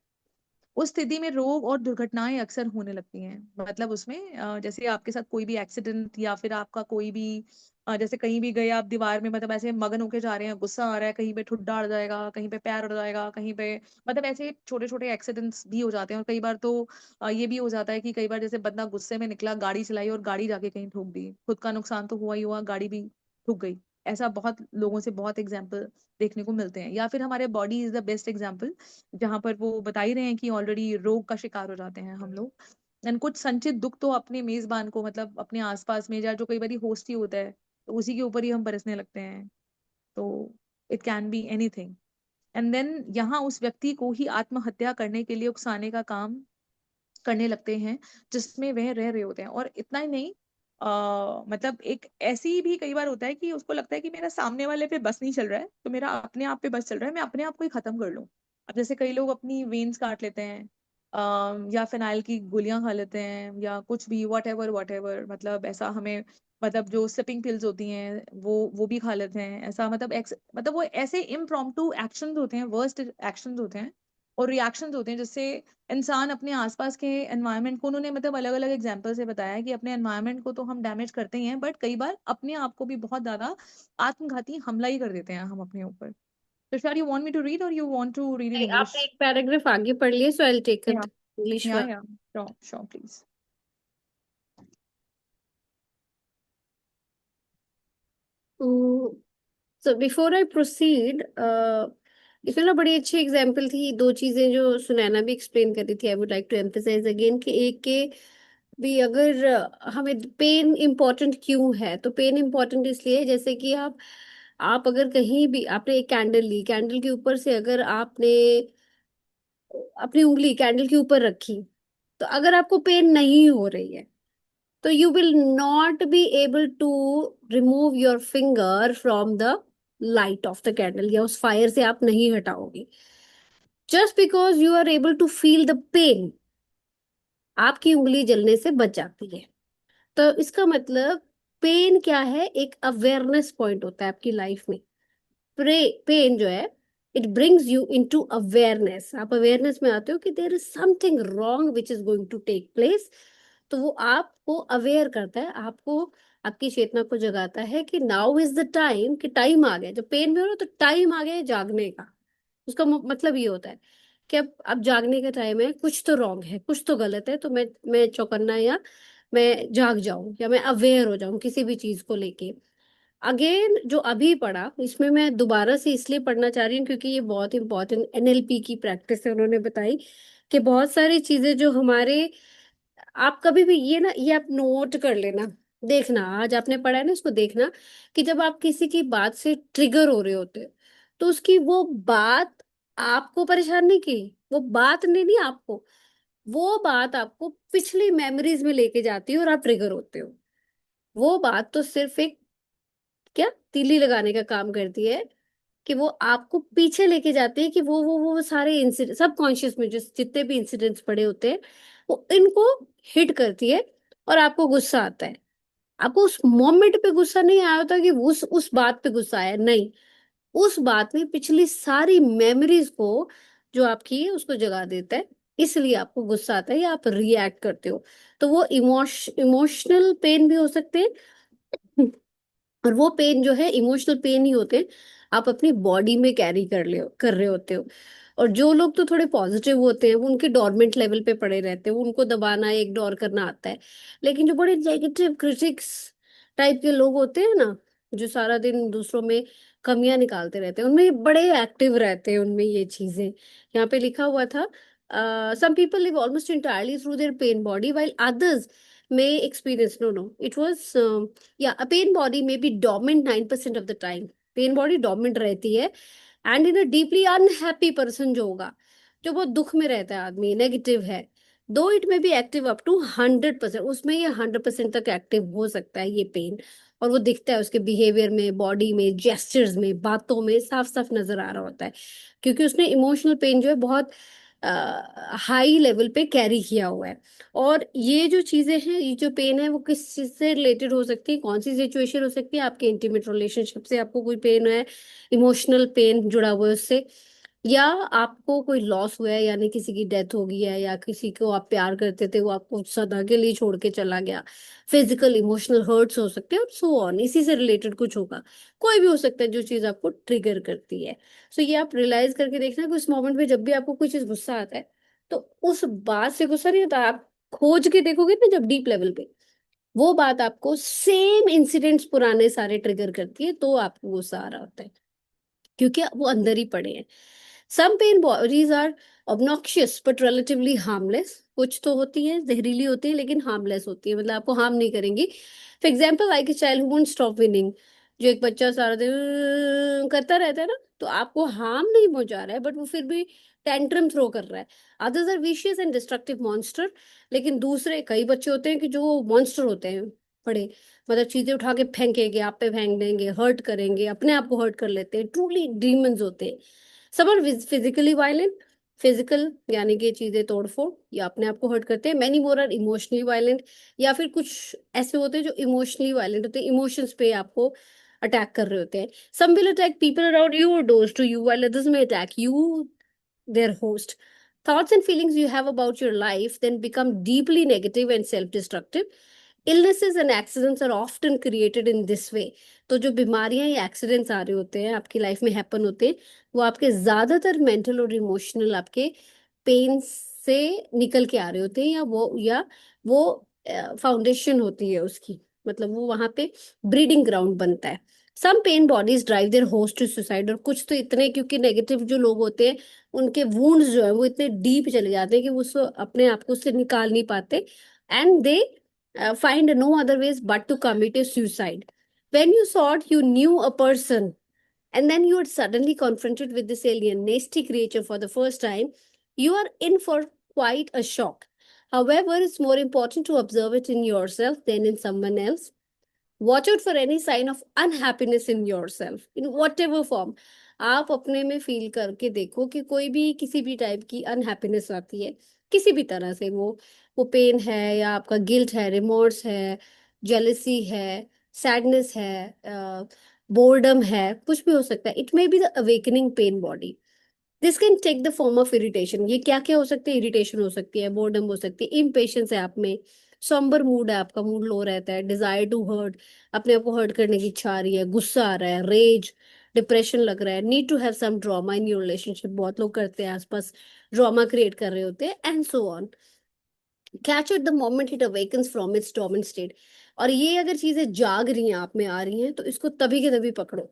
B: उस स्थिति में रोग और दुर्घटनाएं अक्सर होने लगती हैं। मतलब उसमें जैसे आपके साथ कोई भी एक्सीडेंट या फिर आपका कोई भी जैसे कहीं भी गए आप दीवार में, मतलब ऐसे मगन होके जा रहे हैं, गुस्सा आ रहा है, कहीं पे ठुड्डा अड़ जाएगा, कहीं पे पैर अड़ जाएगा, कहीं पे, मतलब ऐसे छोटे छोटे एक्सीडेंट्स भी हो जाते हैं। और कई बार तो ये भी हो जाता है कि कई बार जैसे बंदा गुस्से में निकला, गाड़ी चलाई और गाड़ी जाके कहीं ठोक दी, खुद का नुकसान तो हुआ ही हुआ, गाड़ी भी ठुक गई। ऐसा बहुत लोगों से बहुत एग्जाम्पल देखने को मिलते हैं। या फिर हमारे body is the best example, जहां पर वो बता ही रहे हैं कि ऑलरेडी रोग का शिकार हो जाते हैं हम लोग। एंड कुछ संचित दुख तो अपने मेजबान को, मतलब अपने आसपास में, या जो कई बार होस्ट ही होता है, तो उसी के ऊपर ही हम बरसने लगते हैं। तो it can be anything. And then यहाँ उस व्यक्ति को ही आत्महत्या करने के लिए उकसाने का काम करने लगते हैं जिसमें वह रह रहे होते हैं। और इतना ही नहीं, मतलब एक ऐसी भी कई बार होता है कि उसको लगता है कि मेरा सामने वाले पे बस नहीं चल रहा है, तो मेरा अपने आप पे बस चल रहा है, मैं अपने आप को ही खत्म कर लूं। अब जैसे कई लोग अपनी वेन्स काट लेते हैं, या फिनाइल की गोलियां खा लेते हैं, या कुछ भी, वट एवर, मतलब ऐसा हमें, मतलब जो स्लिपिंग पिल्स होती हैं वो भी खा लेते हैं। ऐसा मतलब मतलब वो ऐसे इम्प्रॉम्प्टू एक्शंस होते हैं, वर्स्ट एक्शंस होते हैं और रिएक्शंस होते हैं, जिससे इंसान अपने आसपास के एनवायरनमेंट को, उन्होंने मतलब अलग अलग एग्जांपल से बताया कि अपने एनवायरनमेंट को तो हम डैमेज करते ही हैं, बट कई बार अपने आप को भी बहुत ज्यादा आत्मघाती हमला ही कर देते हैं हम अपने ऊपर। तो शायद you want me to read और you want to read in
A: आपने
B: इंग्लिश?
A: एक पैराग्राफ आगे पढ़ लिया, सो आई विल टेक
B: या
A: इट इंग्लिश
B: या
A: one.
B: Yeah sure sure please.
A: So before I proceed, इसमें ना बड़ी अच्छी एग्जाम्पल थी, दो चीजें जो सुनैना भी एक्सप्लेन कर रही थी। I would like to emphasise again कि एक के भी अगर हमें पेन इम्पोर्टेंट क्यों है, तो पेन इम्पोर्टेंट इसलिए है, जैसे कि आप अगर कहीं भी, आपने एक कैंडल ली, कैंडल के ऊपर से अगर आपने अपनी उंगली कैंडल के ऊपर रखी, तो अगर आपको पेन नहीं हो रही है, तो you will not be able to remove your finger from the light of the candle, या उस फायर से आप नहीं हटाओगे। just because you are able to feel the pain, आपकी उंगली जलने से बच जाती है। तो इसका मतलब पेन क्या है, एक अवेयरनेस पॉइंट होता है आपकी लाइफ में। पेन जो है, it brings you into awareness. आप अवेयरनेस में आते हो कि there is something wrong which is going to take place. तो वो आपको अवेयर करता है, आपको, आपकी चेतना को जगाता है कि नाउ इज द टाइम, कि टाइम आ गया। जब पेन में हो ना, तो टाइम आ गया है जागने का। उसका मतलब ये होता है कि अब जागने का टाइम है, कुछ तो रॉन्ग है, कुछ तो गलत है, तो मैं चौकन्ना, या मैं जाग जाऊं, या मैं अवेयर हो जाऊं किसी भी चीज को लेके। अगेन जो अभी पढ़ा, इसमें मैं दोबारा से इसलिए पढ़ना चाह रही हूँ क्योंकि ये बहुत इंपॉर्टेंट एनएलपी की प्रैक्टिस है। उन्होंने बताई कि बहुत सारी चीजें जो हमारे, आप कभी भी ये ना, ये आप नोट कर लेना, देखना, आज आपने पढ़ा है ना, इसको देखना कि जब आप किसी की बात से ट्रिगर हो रहे होते हो, तो उसकी वो बात आपको परेशान नहीं की, वो बात नहीं, नहीं आपको, वो बात आपको पिछली मेमोरीज में लेके जाती है और आप ट्रिगर होते हो। वो बात तो सिर्फ एक, क्या, तीली लगाने का काम करती है, कि वो आपको पीछे लेके जाती है, कि वो सारे इंसिडेंट, सब कॉन्शियस में जो जितने भी इंसिडेंट्स पड़े होते हैं, वो इनको हिट करती है, और आपको गुस्सा आता है। आपको उस मोमेंट पे गुस्सा नहीं आया होता कि उस बात पे गुस्सा आया, नहीं, उस बात में पिछली सारी मेमोरीज को जो आपकी है उसको जगा देता है, इसलिए आपको गुस्सा आता है या आप रिएक्ट करते हो। तो वो इमोशनल पेन भी हो सकते हैं, और वो पेन जो है इमोशनल पेन ही होते हैं, आप अपनी बॉडी में कैरी कर रहे होते हो। और जो लोग तो थोड़े पॉजिटिव होते हैं, वो उनके डोरमेंट लेवल पे पड़े रहते हैं, उनको दबाना, इग्नोर करना आता है। लेकिन जो बड़े नेगेटिव क्रिटिक्स टाइप के लोग होते हैं ना, जो सारा दिन दूसरों में कमियां निकालते रहते हैं, उनमें बड़े एक्टिव रहते हैं, उनमें ये चीजें। यहाँ पे लिखा हुआ था, some people live almost entirely through their pain body, while others may experience, no, it was, yeah, a pain body may be dormant 9% of the time। Pen body dominant रहती है। And in a deeply unhappy person जो होगा, जो बहुत दुख में रहता है आदमी, नेगेटिव है, दो इट में बी एक्टिव अप टू 100%, उसमें ये 100% तक एक्टिव हो सकता है ये पेन। और वो दिखता है उसके बिहेवियर में, बॉडी में, जेस्चर्स में, बातों में साफ साफ नजर आ रहा होता है, क्योंकि उसने इमोशनल पेन जो है बहुत हाई लेवल पे कैरी किया हुआ है। और ये जो चीजें हैं, ये जो पेन है, वो किस चीज से रिलेटेड हो सकती है, कौन सी सिचुएशन हो सकती है, आपके इंटीमेट रिलेशनशिप से आपको कोई पेन है, इमोशनल पेन जुड़ा हुआ है उससे, या आपको कोई लॉस हुआ है, यानी किसी की डेथ हो गई है, या किसी को आप प्यार करते थे वो आपको सदा के लिए छोड़ के चला गया, फिजिकल इमोशनल हर्ट्स हो सकते हैं और सो ऑन, इसी से रिलेटेड कुछ होगा, कोई भी हो सकता है जो चीज आपको ट्रिगर करती है। सो ये आप रियलाइज करके देखना कि उस मोमेंट में जब भी आपको कोई चीज गुस्सा आता है, तो उस बात से गुस्सा नहीं आता, आप खोज के देखोगे ना जब डीप लेवल पे, वो बात आपको सेम इंसिडेंट्स पुराने सारे ट्रिगर करती है, तो आपको गुस्सा आ रहा होता है, क्योंकि वो अंदर ही पड़े हैं। Some pain bodies are obnoxious but relatively harmless, कुछ तो होती है जहरीली होती है लेकिन हार्मलेस होती है, मतलब आपको हार्म नहीं करेंगी। For example like a child who won't stop winning, जो एक बच्चा सारा दिन करता रहता है ना, तो आपको हार्म नहीं पहुंचा रहा है बट वो फिर भी टेंट्रम थ्रो कर रहा है। Others are vicious and destructive monster, लेकिन दूसरे कई बच्चे होते हैं कि जो मॉन्स्टर होते हैं बड़े, मतलब चीजें उठा के फेंकेंगे, आप पे फेंक देंगे, हर्ट करेंगे, अपने आप को हर्ट कर लेते हैं, ट्रूली डीमंस होते हैं। सब आर फिजिकली वायलेंट, फिजिकल यानी कि चीजें तोड़फोड़ या अपने आप को हर्ट करते हैं। Many more are emotionally violent, या फिर कुछ ऐसे होते हैं जो इमोशनली वायलेंट होते हैं, इमोशंस पे आपको अटैक कर रहे होते हैं। Some will attack people around you और those to you, while others may attack you, their host. Thoughts and feelings you have about your life then become deeply negative and self-destructive. Illnesses and accidents are often created in this way. तो जो बीमारियां या accidents आ रहे होते हैं आपकी life में happen होते हैं, वो आपके ज्यादातर मेंटल और इमोशनल आपके पेन से निकल के आ रहे होते हैं, या वो फाउंडेशन होती है उसकी, मतलब वो वहां पे ब्रीडिंग ग्राउंड बनता है। Some pain bodies drive their host to suicide, और कुछ तो इतने, क्योंकि नेगेटिव जो लोग होते हैं उनके वुंड्स जो है वो इतने डीप चले जाते हैं कि वो उसको अपने आप को उससे निकाल नहीं पाते, and they find no other ways but to commit a suicide. When you thought you knew a person and then you are suddenly confronted with this alien, nasty creature for the first time, you are in for quite a shock. However, it's more important to observe it in yourself than in someone else. Watch out for any sign of unhappiness in yourself in whatever form. आप अपने में feel करके देखो कि कोई भी किसी भी टाइप की अनहैप्पीनेस आती है, किसी भी तरह से, वो पेन है या आपका गिल्ट है, रिमोर्स है, जेलसी है, सैडनेस है, बोर्डम है, कुछ भी हो सकता है। It may be the awakening pain body. This can take the form of irritation. ये क्या क्या हो सकती है? इरिटेशन हो सकती है, बोर्डम हो सकती है, इम्पेशंस है आप में, सॉम्बर मूड है, आपका मूड लो रहता है, डिजायर टू हर्ट, अपने आप को हर्ट करने की इच्छा आ रही है, गुस्सा आ रहा है, रेज, डिप्रेशन लग रहा है, need to have some drama in your relationship, बहुत लोग करते हैं, आसपास ड्रामा क्रिएट कर रहे होते हैं, and so on. Catch it the moment it awakens from its dominant state. और ये अगर चीजें जाग रही हैं, आप में आ रही हैं, तो इसको तभी के तभी पकड़ो,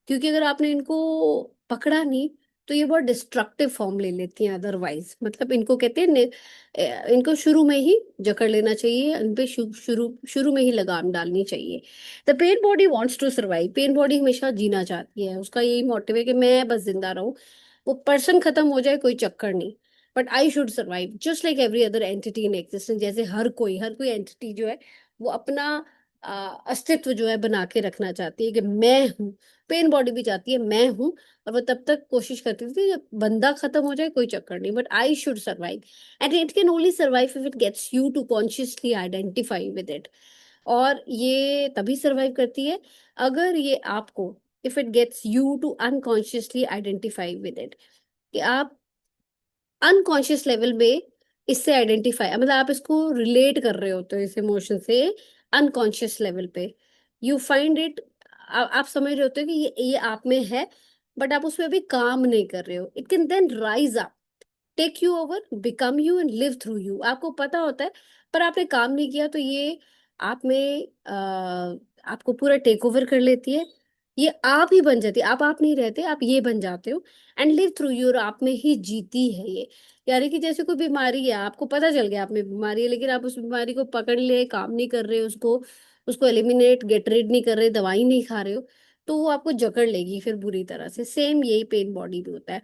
A: क्योंकि अगर आपने इनको पकड़ा नहीं तो ये बहुत डिस्ट्रक्टिव फॉर्म ले लेती हैं अदरवाइज। मतलब इनको कहते हैं इनको शुरू में ही जकड़ लेना चाहिए, इन पे शुरू शुरू में ही लगाम डालनी चाहिए। The pain body wants to survive. Pain body हमेशा जीना चाहती है, उसका यही मोटिव है कि मैं बस जिंदा रहूं, वो पर्सन खत्म हो जाए कोई चक्कर नहीं, but I should survive just like every other entity in existence. जैसे हर कोई एंटिटी जो है वो अपना अस्तित्व जो है बना के रखना चाहती है कि मैं हूँ। पेन बॉडी भी चाहती है मैं हूँ, और वो तब तक कोशिश करती थी जब बंदा खत्म हो जाए कोई चक्कर नहीं, but I should survive, and it can only survive if it gets you to consciously identify with it. और ये तभी सर्वाइव करती है अगर ये आपको, if it gets you to unconsciously identify with it, कि आप अनकॉन्शियस लेवल में इससे आइडेंटिफाई, मतलब आप इसको रिलेट कर रहे होते हो इस इमोशन से अनकॉन्शियस लेवल पे, यू फाइंड इट, आप समझ रहे होते हो कि ये आप में है, बट आप उसमें अभी काम नहीं कर रहे हो। It can then rise up, take you over, become you and live through you. आपको पता होता है पर आपने काम नहीं किया, तो ये आप में आपको पूरा टेक ओवर कर लेती है, ये आप ही बन जाती है, आप नहीं रहते, आप ये बन जाते हो, एंड लिव थ्रू यू, और आप में ही जीती है ये। यानी कि जैसे कोई बीमारी है, आपको पता चल गया आप में बीमारी है, लेकिन आप उस बीमारी को पकड़ ले, काम नहीं कर रहे, उसको उसको एलिमिनेट गेट रिड नहीं कर रहे, दवाई नहीं खा रहे हो, तो वो आपको जकड़ लेगी फिर बुरी तरह से। सेम यही पेन बॉडी भी होता है।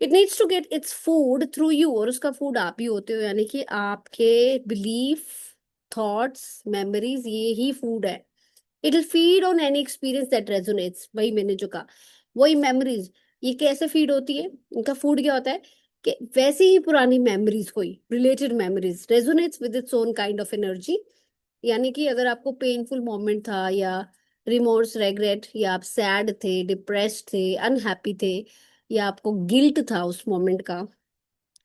A: It needs to get its food through you, और उसका फूड आप ही होते हो, यानी कि आपके बिलीफ, थॉट्स, मेमोरीज, ये ही फूड है। It will feed on any experience that resonates, वही मैंने जो कहा, वही मेमोरीज। ये कैसे फीड होती है, इनका फूड क्या होता है कि वैसे ही पुरानी मेमोरीज, कोई related memories resonates with its own kind of energy. यानी कि अगर आपको पेनफुल मोमेंट था, या रिमोर्स, रेग्रेट, या आप सैड थे, डिप्रेस्ड थे, अनहैप्पी थे, या आपको गिल्ट था उस मोमेंट का,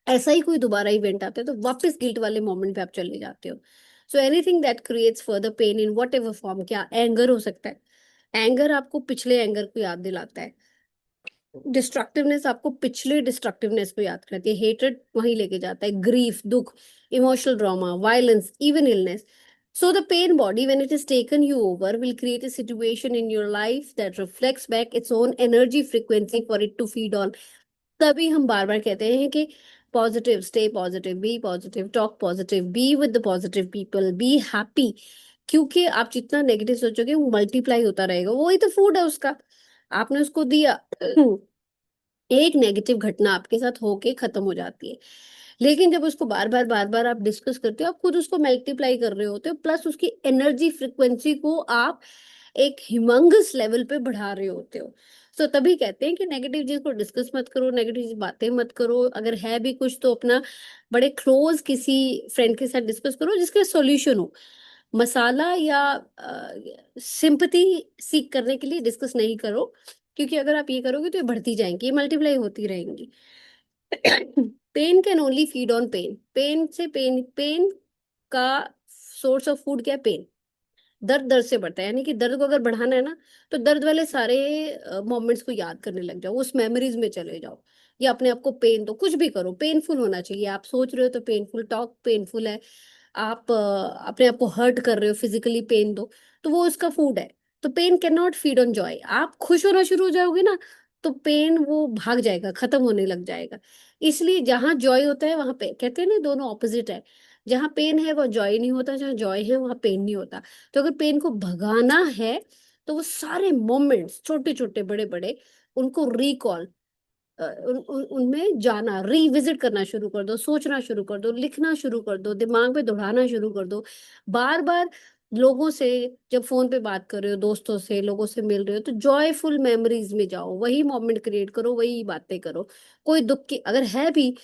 A: ऐसा ही कोई दोबारा इवेंट आता है तो वापस गिल्ट वाले मोमेंट पे आप चले जाते हो। So anything that creates further pain in what ever form, क्या एंगर हो सकता है, एंगर आपको पिछले एंगर को याद दिलाता है, डिस्ट्रक्टिवनेस आपको पिछले डिस्ट्रक्टिवनेस को याद करती है, हेट्रेड वहीं लेके जाता है, ग्रीफ दुख, emotional drama, violence, even illness. So the pain body, when it has taken you over, will create a situation in your life that reflects back its own energy frequency for it to feed on. तभी हम बार बार कहते हैं कि positive, stay positive, be positive, talk positive, be with the positive people, be happy. क्योंकि आप जितना negative सोचोगे वो मल्टीप्लाई होता रहेगा, वही तो फूड है उसका, आपने उसको दिया. एक नेगेटिव घटना आपके साथ होके खत्म हो जाती है, लेकिन जब उसको बार बार आप डिस्कस करते हो, आप खुद उसको मल्टीप्लाई कर रहे होते हो, प्लस उसकी एनर्जी फ्रिक्वेंसी को आप एक हिमंगस लेवल पे बढ़ा रहे होते हो. सो तभी कहते हैं कि नेगेटिव चीज को डिस्कस मत करो, नेगेटिव बातें मत करो, अगर है भी कुछ तो अपना बड़े क्लोज किसी फ्रेंड के साथ डिस्कस करो जिसके सॉल्यूशन हो. मसाला या सिंपथी सीख करने के लिए डिस्कस नहीं करो, क्योंकि अगर आप ये करोगे तो ये बढ़ती जाएंगी, ये मल्टीप्लाई होती रहेंगी. Pain can only feed on pain. Pain से पेन का सोर्स ऑफ फूड क्या है? पेन. दर्द दर्द से बढ़ता है, यानी कि दर्द को अगर बढ़ाना है ना, तो दर्द वाले सारे मोमेंट्स को याद करने लग जाओ, उस मेमोरीज में चले जाओ, या अपने आप को पेन दो, कुछ भी करो, पेनफुल होना चाहिए. आप सोच रहे हो तो पेनफुल, टॉक पेनफुल है, आप अपने आप को हर्ट कर रहे हो, फिजिकली पेन दो, तो वो उसका फूड है. तो pain can not feed on joy. आप खुश होना शुरू हो जाओगे ना, तो पेन वो भाग जाएगा, खत्म होने लग जाएगा. इसलिए जहां जॉय होता है वहां पे, कहते हैं ना दोनों ऑपोजिट है, जहां पेन है वह जॉय नहीं होता, जहां जॉय है वहां पेन नहीं होता. तो अगर पेन को भगाना है तो वो सारे मोमेंट्स, छोटे छोटे बड़े बड़े, उनको रिकॉल, उनमें जाना, रिविजिट करना शुरू कर दो, सोचना शुरू कर दो, लिखना शुरू कर दो, दिमाग में दोहराना शुरू कर दो. बार बार लोगों से, जब फोन पे बात कर रहे हो, दोस्तों से, लोगों से मिल रहे हो, तो जॉयफुल मेमोरीज में जाओ, वही मोमेंट क्रिएट करो, वही बातें करो. कोई दुख की अगर है भी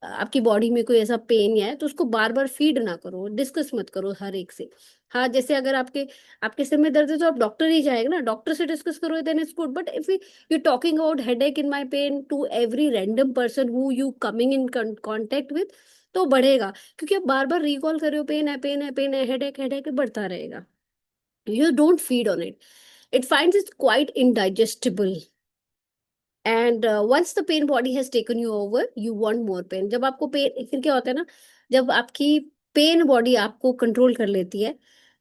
A: आपकी बॉडी में कोई ऐसा पेन है, तो उसको बार बार फीड ना करो, डिस्कस मत करो हर एक से. हाँ, जैसे अगर आपके आपके सिर में दर्द है तो आप डॉक्टर ही जाएगा ना, डॉक्टर से डिस्कस करो, then it's good. But if you talking about headache in my pain to every random person who you coming in contact with, तो बढ़ेगा, क्योंकि आप बार बार रिकॉल कर रहे हो, पेन है, पेन है, पेन है, हेडेक हेडेक, बढ़ता रहेगा. You don't feed on it. It finds it quite indigestible. And once the pain body has taken you over, you want more pain. जब आपको पेन, फिर क्या होता है ना, जब आपकी पेन बॉडी आपको कंट्रोल कर लेती है,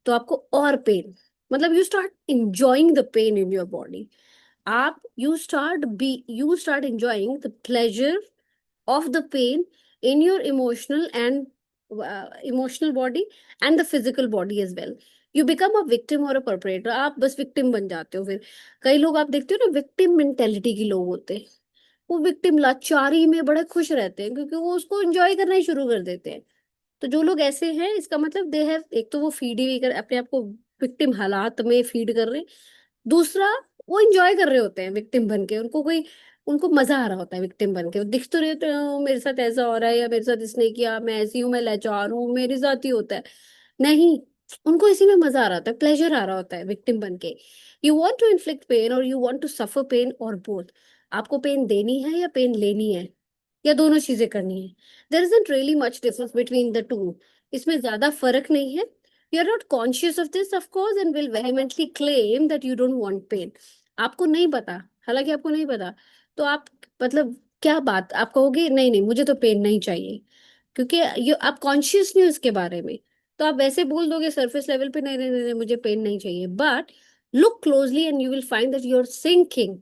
A: तो आपको और पेन, मतलब you start enjoying the pain in your body. आप you start enjoying the pleasure of the pain in your emotional body and the physical body as well. You become a victim or a perpetrator. आप बस victim बन जाते हो. फिर कई लोग आप देखते हो ना, victim mentality के लोग होते हैं, वो victim लाचारी में बड़े खुश रहते हैं, क्योंकि वो उसको enjoy करना ही शुरू कर देते हैं. तो जो लोग ऐसे हैं, इसका मतलब दे हैव, एक तो वो फीड ही कर अपने आप को, विक्टिम हालात में फीड कर रहे हैं. दूसरा, वो इंजॉय कर रहे होते हैं विक्टिम बन के, उनको मजा आ रहा होता है विक्टिम बन के. वो दिख तो रहे होते हैं, मेरे साथ ऐसा हो रहा है, या मेरे साथ इसने किया, मैं ऐसी हूँ, मैं लाचार हूँ, मेरे साथ ही होता है. नहीं, उनको इसी में मजा आ रहा होता है, प्लेजर आ रहा होता है विक्टिम बन के. You want to inflict pain और you want to suffer pain, और बोथ. आपको पेन देनी है या पेन लेनी है, या दोनों चीजें करनी है. There isn't really much difference between the two. इसमें ज्यादा फर्क नहीं है. You are not conscious of this of course and will vehemently claim that you don't want pain. आपको नहीं पता, हालांकि आपको नहीं पता, तो आप, मतलब क्या बात, आप कहोगे नहीं नहीं मुझे तो पेन नहीं चाहिए, क्योंकि ये आप कॉन्शियस नहीं हो इसके बारे में. तो आप वैसे बोल दोगे सरफेस लेवल पे, नहीं नहीं नहीं नहीं, मुझे पेन नहीं चाहिए. But look closely and you will find that your thinking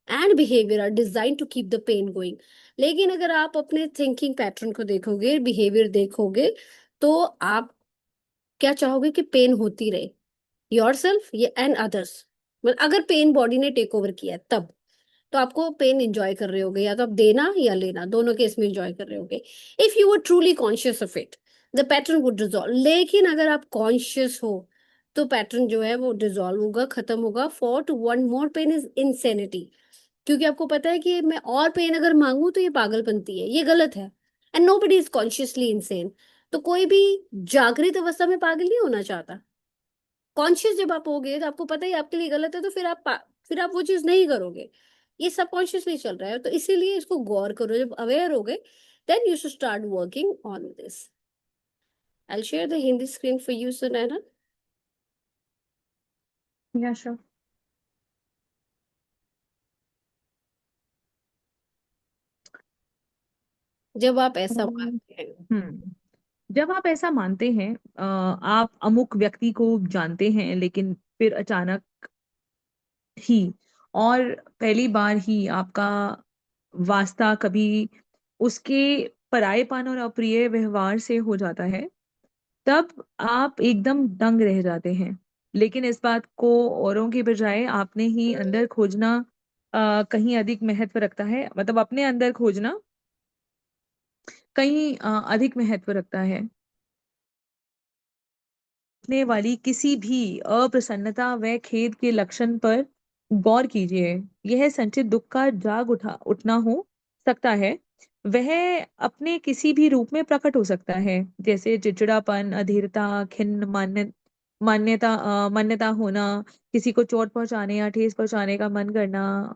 A: and behaviour are design to keep the pain going. लेकिन अगर आप अपने थिंकिंग पैटर्न को देखोगे, बिहेवियर देखोगे, तो आप क्या चाहोगे कि पेन होती रहे, योर सेल्फ एंड अदर्स. मतलब अगर पेन बॉडी ने टेक ओवर किया है, तब तो आपको पेन एंजॉय कर रहे होगे, या तो आप देना या लेना, दोनों केस में एंजॉय कर रहे होगे. If you were truly conscious of it, the pattern would dissolve. लेकिन अगर आप कॉन्शियस हो, तो पैटर्न जो है वो डिजॉल्व होगा, खत्म होगा. For to want more pain is insanity. क्योंकि आपको पता है कि मैं और पेन अगर मांगू तो ये पागलपंती है, ये गलत है. And nobody is consciously insane. तो कोई भी जागृत अवस्था में पागल नहीं होना चाहता. कॉन्शियस जब आप होगे, तो आपको पता है आपके लिए गलत है, तो फिर आप वो चीज नहीं करोगे. ये सबकॉन्शियसली चल रहा है, तो इसीलिए इसको गौर करो। जब अवेयर हो गए, then you should start working on this. I'll share the Hindi screen for you, Sunana.
B: Yeah sure.
A: जब आप ऐसा मानते हैं,
B: जब आप ऐसा मानते हैं, आप अमुक व्यक्ति को जानते हैं, लेकिन फिर अचानक ही और पहली बार ही आपका वास्ता कभी उसके परायेपन और अप्रिय व्यवहार से हो जाता है, तब आप एकदम दंग रह जाते हैं। लेकिन इस बात को औरों के बजाय आपने ही अंदर खोजना कहीं अधिक महत्व रखता है। मतलब अपने अंदर खोजना कहीं अधिक महत्व रखता है। होने वाली किसी भी अप्रसन्नता व खेद के लक्षण पर गौर कीजिए। यह संचित दुख का जाग उठना हो सकता है। वह अपने किसी भी रूप में प्रकट हो सकता है, जैसे चिड़चिड़ापन, अधीरता, खिन्न मान्यता होना, किसी को चोट पहुंचाने या ठेस पहुंचाने का मन करना,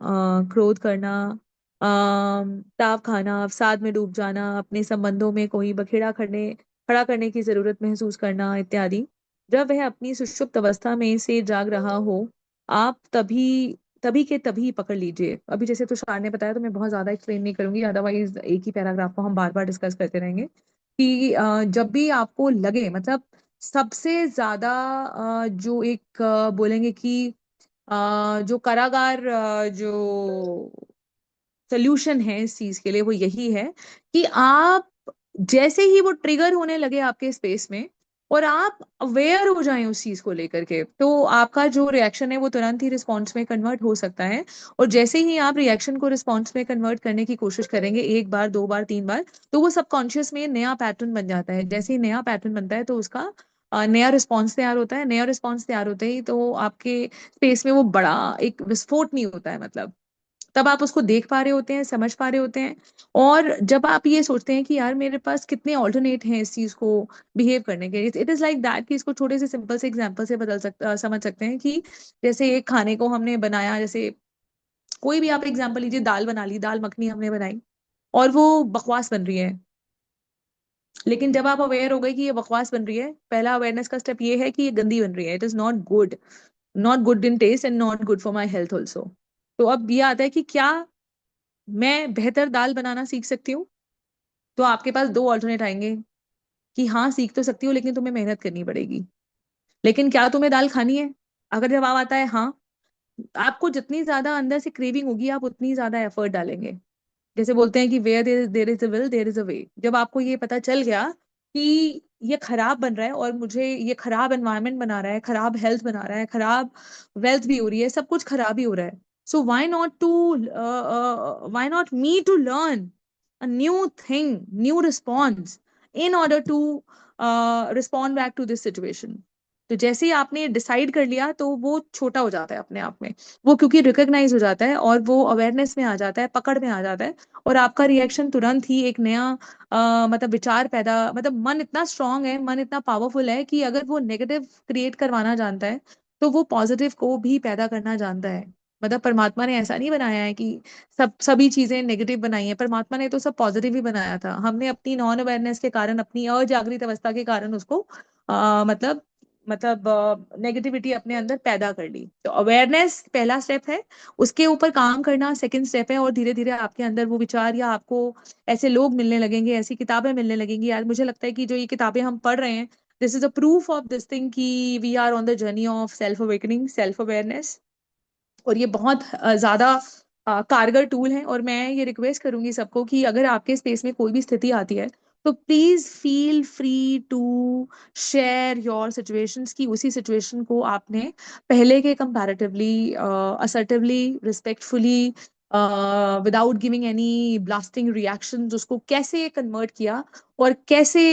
B: क्रोध करना, ताव खाना, अवसाद में डूब जाना, अपने संबंधों में कोई बखेड़ा खड़ा करने की जरूरत महसूस करना इत्यादि। जब वह अपनी सुषुप्त अवस्था में से जाग रहा हो, आप तभी तभी के तभी पकड़ लीजिए। अभी जैसे तुषार ने बताया, तो मैं बहुत ज्यादा एक्सप्लेन नहीं करूंगी, अदरवाइज एक ही पैराग्राफ को हम बार बार डिस्कस करते रहेंगे। कि जब भी आपको लगे, मतलब सबसे ज्यादा जो एक बोलेंगे कि जो कारागार जो सोल्यूशन है इस चीज के लिए, वो यही है कि आप जैसे ही वो ट्रिगर होने लगे आपके स्पेस में, और आप अवेयर हो जाएं उस चीज को लेकर के, तो आपका जो रिएक्शन है वो तुरंत ही रिस्पॉन्स में कन्वर्ट हो सकता है। और जैसे ही आप रिएक्शन को रिस्पॉन्स में कन्वर्ट करने की कोशिश करेंगे, एक बार, दो बार, तीन बार, तो वो सबकॉन्शियस में नया पैटर्न बन जाता है। जैसे ही नया पैटर्न बनता है, तो उसका नया रिस्पॉन्स तैयार होता है। नया रिस्पॉन्स तैयार होते ही तो आपके स्पेस में वो बड़ा एक विस्फोट नहीं होता है, मतलब तब आप उसको देख पा रहे होते हैं, समझ पा रहे होते हैं। और जब आप ये सोचते हैं कि यार मेरे पास कितने ऑल्टरनेट हैं इस चीज को बिहेव करने के, इट इज लाइक दैट, कि इसको छोटे से सिंपल से एग्जांपल से समझ सकते हैं। कि जैसे एक खाने को हमने बनाया, जैसे कोई भी आप एग्जांपल लीजिए, दाल बना ली, दाल मखनी हमने बनाई और वो बकवास बन रही है। लेकिन जब आप अवेयर हो गए कि ये बकवास बन रही है, पहला अवेयरनेस का स्टेप ये है कि ये गंदी बन रही है, it is not good in taste and not good for my health also. तो अब ये आता है कि क्या मैं बेहतर दाल बनाना सीख सकती हूँ? तो आपके पास दो ऑल्टरनेट आएंगे कि हाँ, सीख तो सकती हो, लेकिन तुम्हें मेहनत करनी पड़ेगी। लेकिन क्या तुम्हें दाल खानी है? अगर जवाब आता है हाँ, आपको जितनी ज्यादा अंदर से क्रेविंग होगी, आप उतनी ज्यादा एफर्ट डालेंगे। जैसे बोलते हैं कि where there is a will there is a way. जब आपको ये पता चल गया कि ये खराब बन रहा है और मुझे ये खराब एनवायरनमेंट बना रहा है, खराब हेल्थ बना रहा है, खराब वेल्थ भी हो रही है, सब कुछ खराब ही हो रहा है, so why not me to learn a new thing, new response in order to respond back to this situation। तो जैसे ही आपने डिसाइड कर लिया, तो वो छोटा हो जाता है अपने आप में। वो क्योंकि रिकॉग्नाइज हो जाता है और वो अवेयरनेस में आ जाता है, पकड़ में आ जाता है। और आपका रिएक्शन तुरंत ही एक नया मतलब विचार पैदा, मतलब मन इतना स्ट्रांग है, मन इतना पावरफुल है कि अगर वो नेगेटिव क्रिएट करवाना जानता है, तो वो पॉजिटिव को भी पैदा करना जानता है। मतलब परमात्मा ने ऐसा नहीं बनाया है कि सभी चीजें नेगेटिव बनाई है। परमात्मा ने तो सब पॉजिटिव ही बनाया था। हमने अपनी नॉन अवेयरनेस के कारण, अपनी अजागृत अवस्था के कारण उसको मतलब नेगेटिविटी अपने अंदर पैदा कर ली। तो अवेयरनेस पहला स्टेप है, उसके ऊपर काम करना सेकंड स्टेप है। और धीरे धीरे आपके अंदर वो विचार, या आपको ऐसे लोग मिलने लगेंगे, ऐसी किताबें मिलने लगेंगी। यार मुझे लगता है कि जो ये किताबें हम पढ़ रहे हैं, this is a proof of this thing कि we are on the journey of self awakening, self awareness. और ये बहुत ज्यादा कारगर टूल है। और मैं ये रिक्वेस्ट करूंगी सबको कि अगर आपके स्पेस में कोई भी स्थिति आती है, तो please feel free to share your situations, की उसी सिचुएशन को आपने पहले के comparatively assertively, respectfully, without giving any blasting reactions उसको कैसे कन्वर्ट किया, और कैसे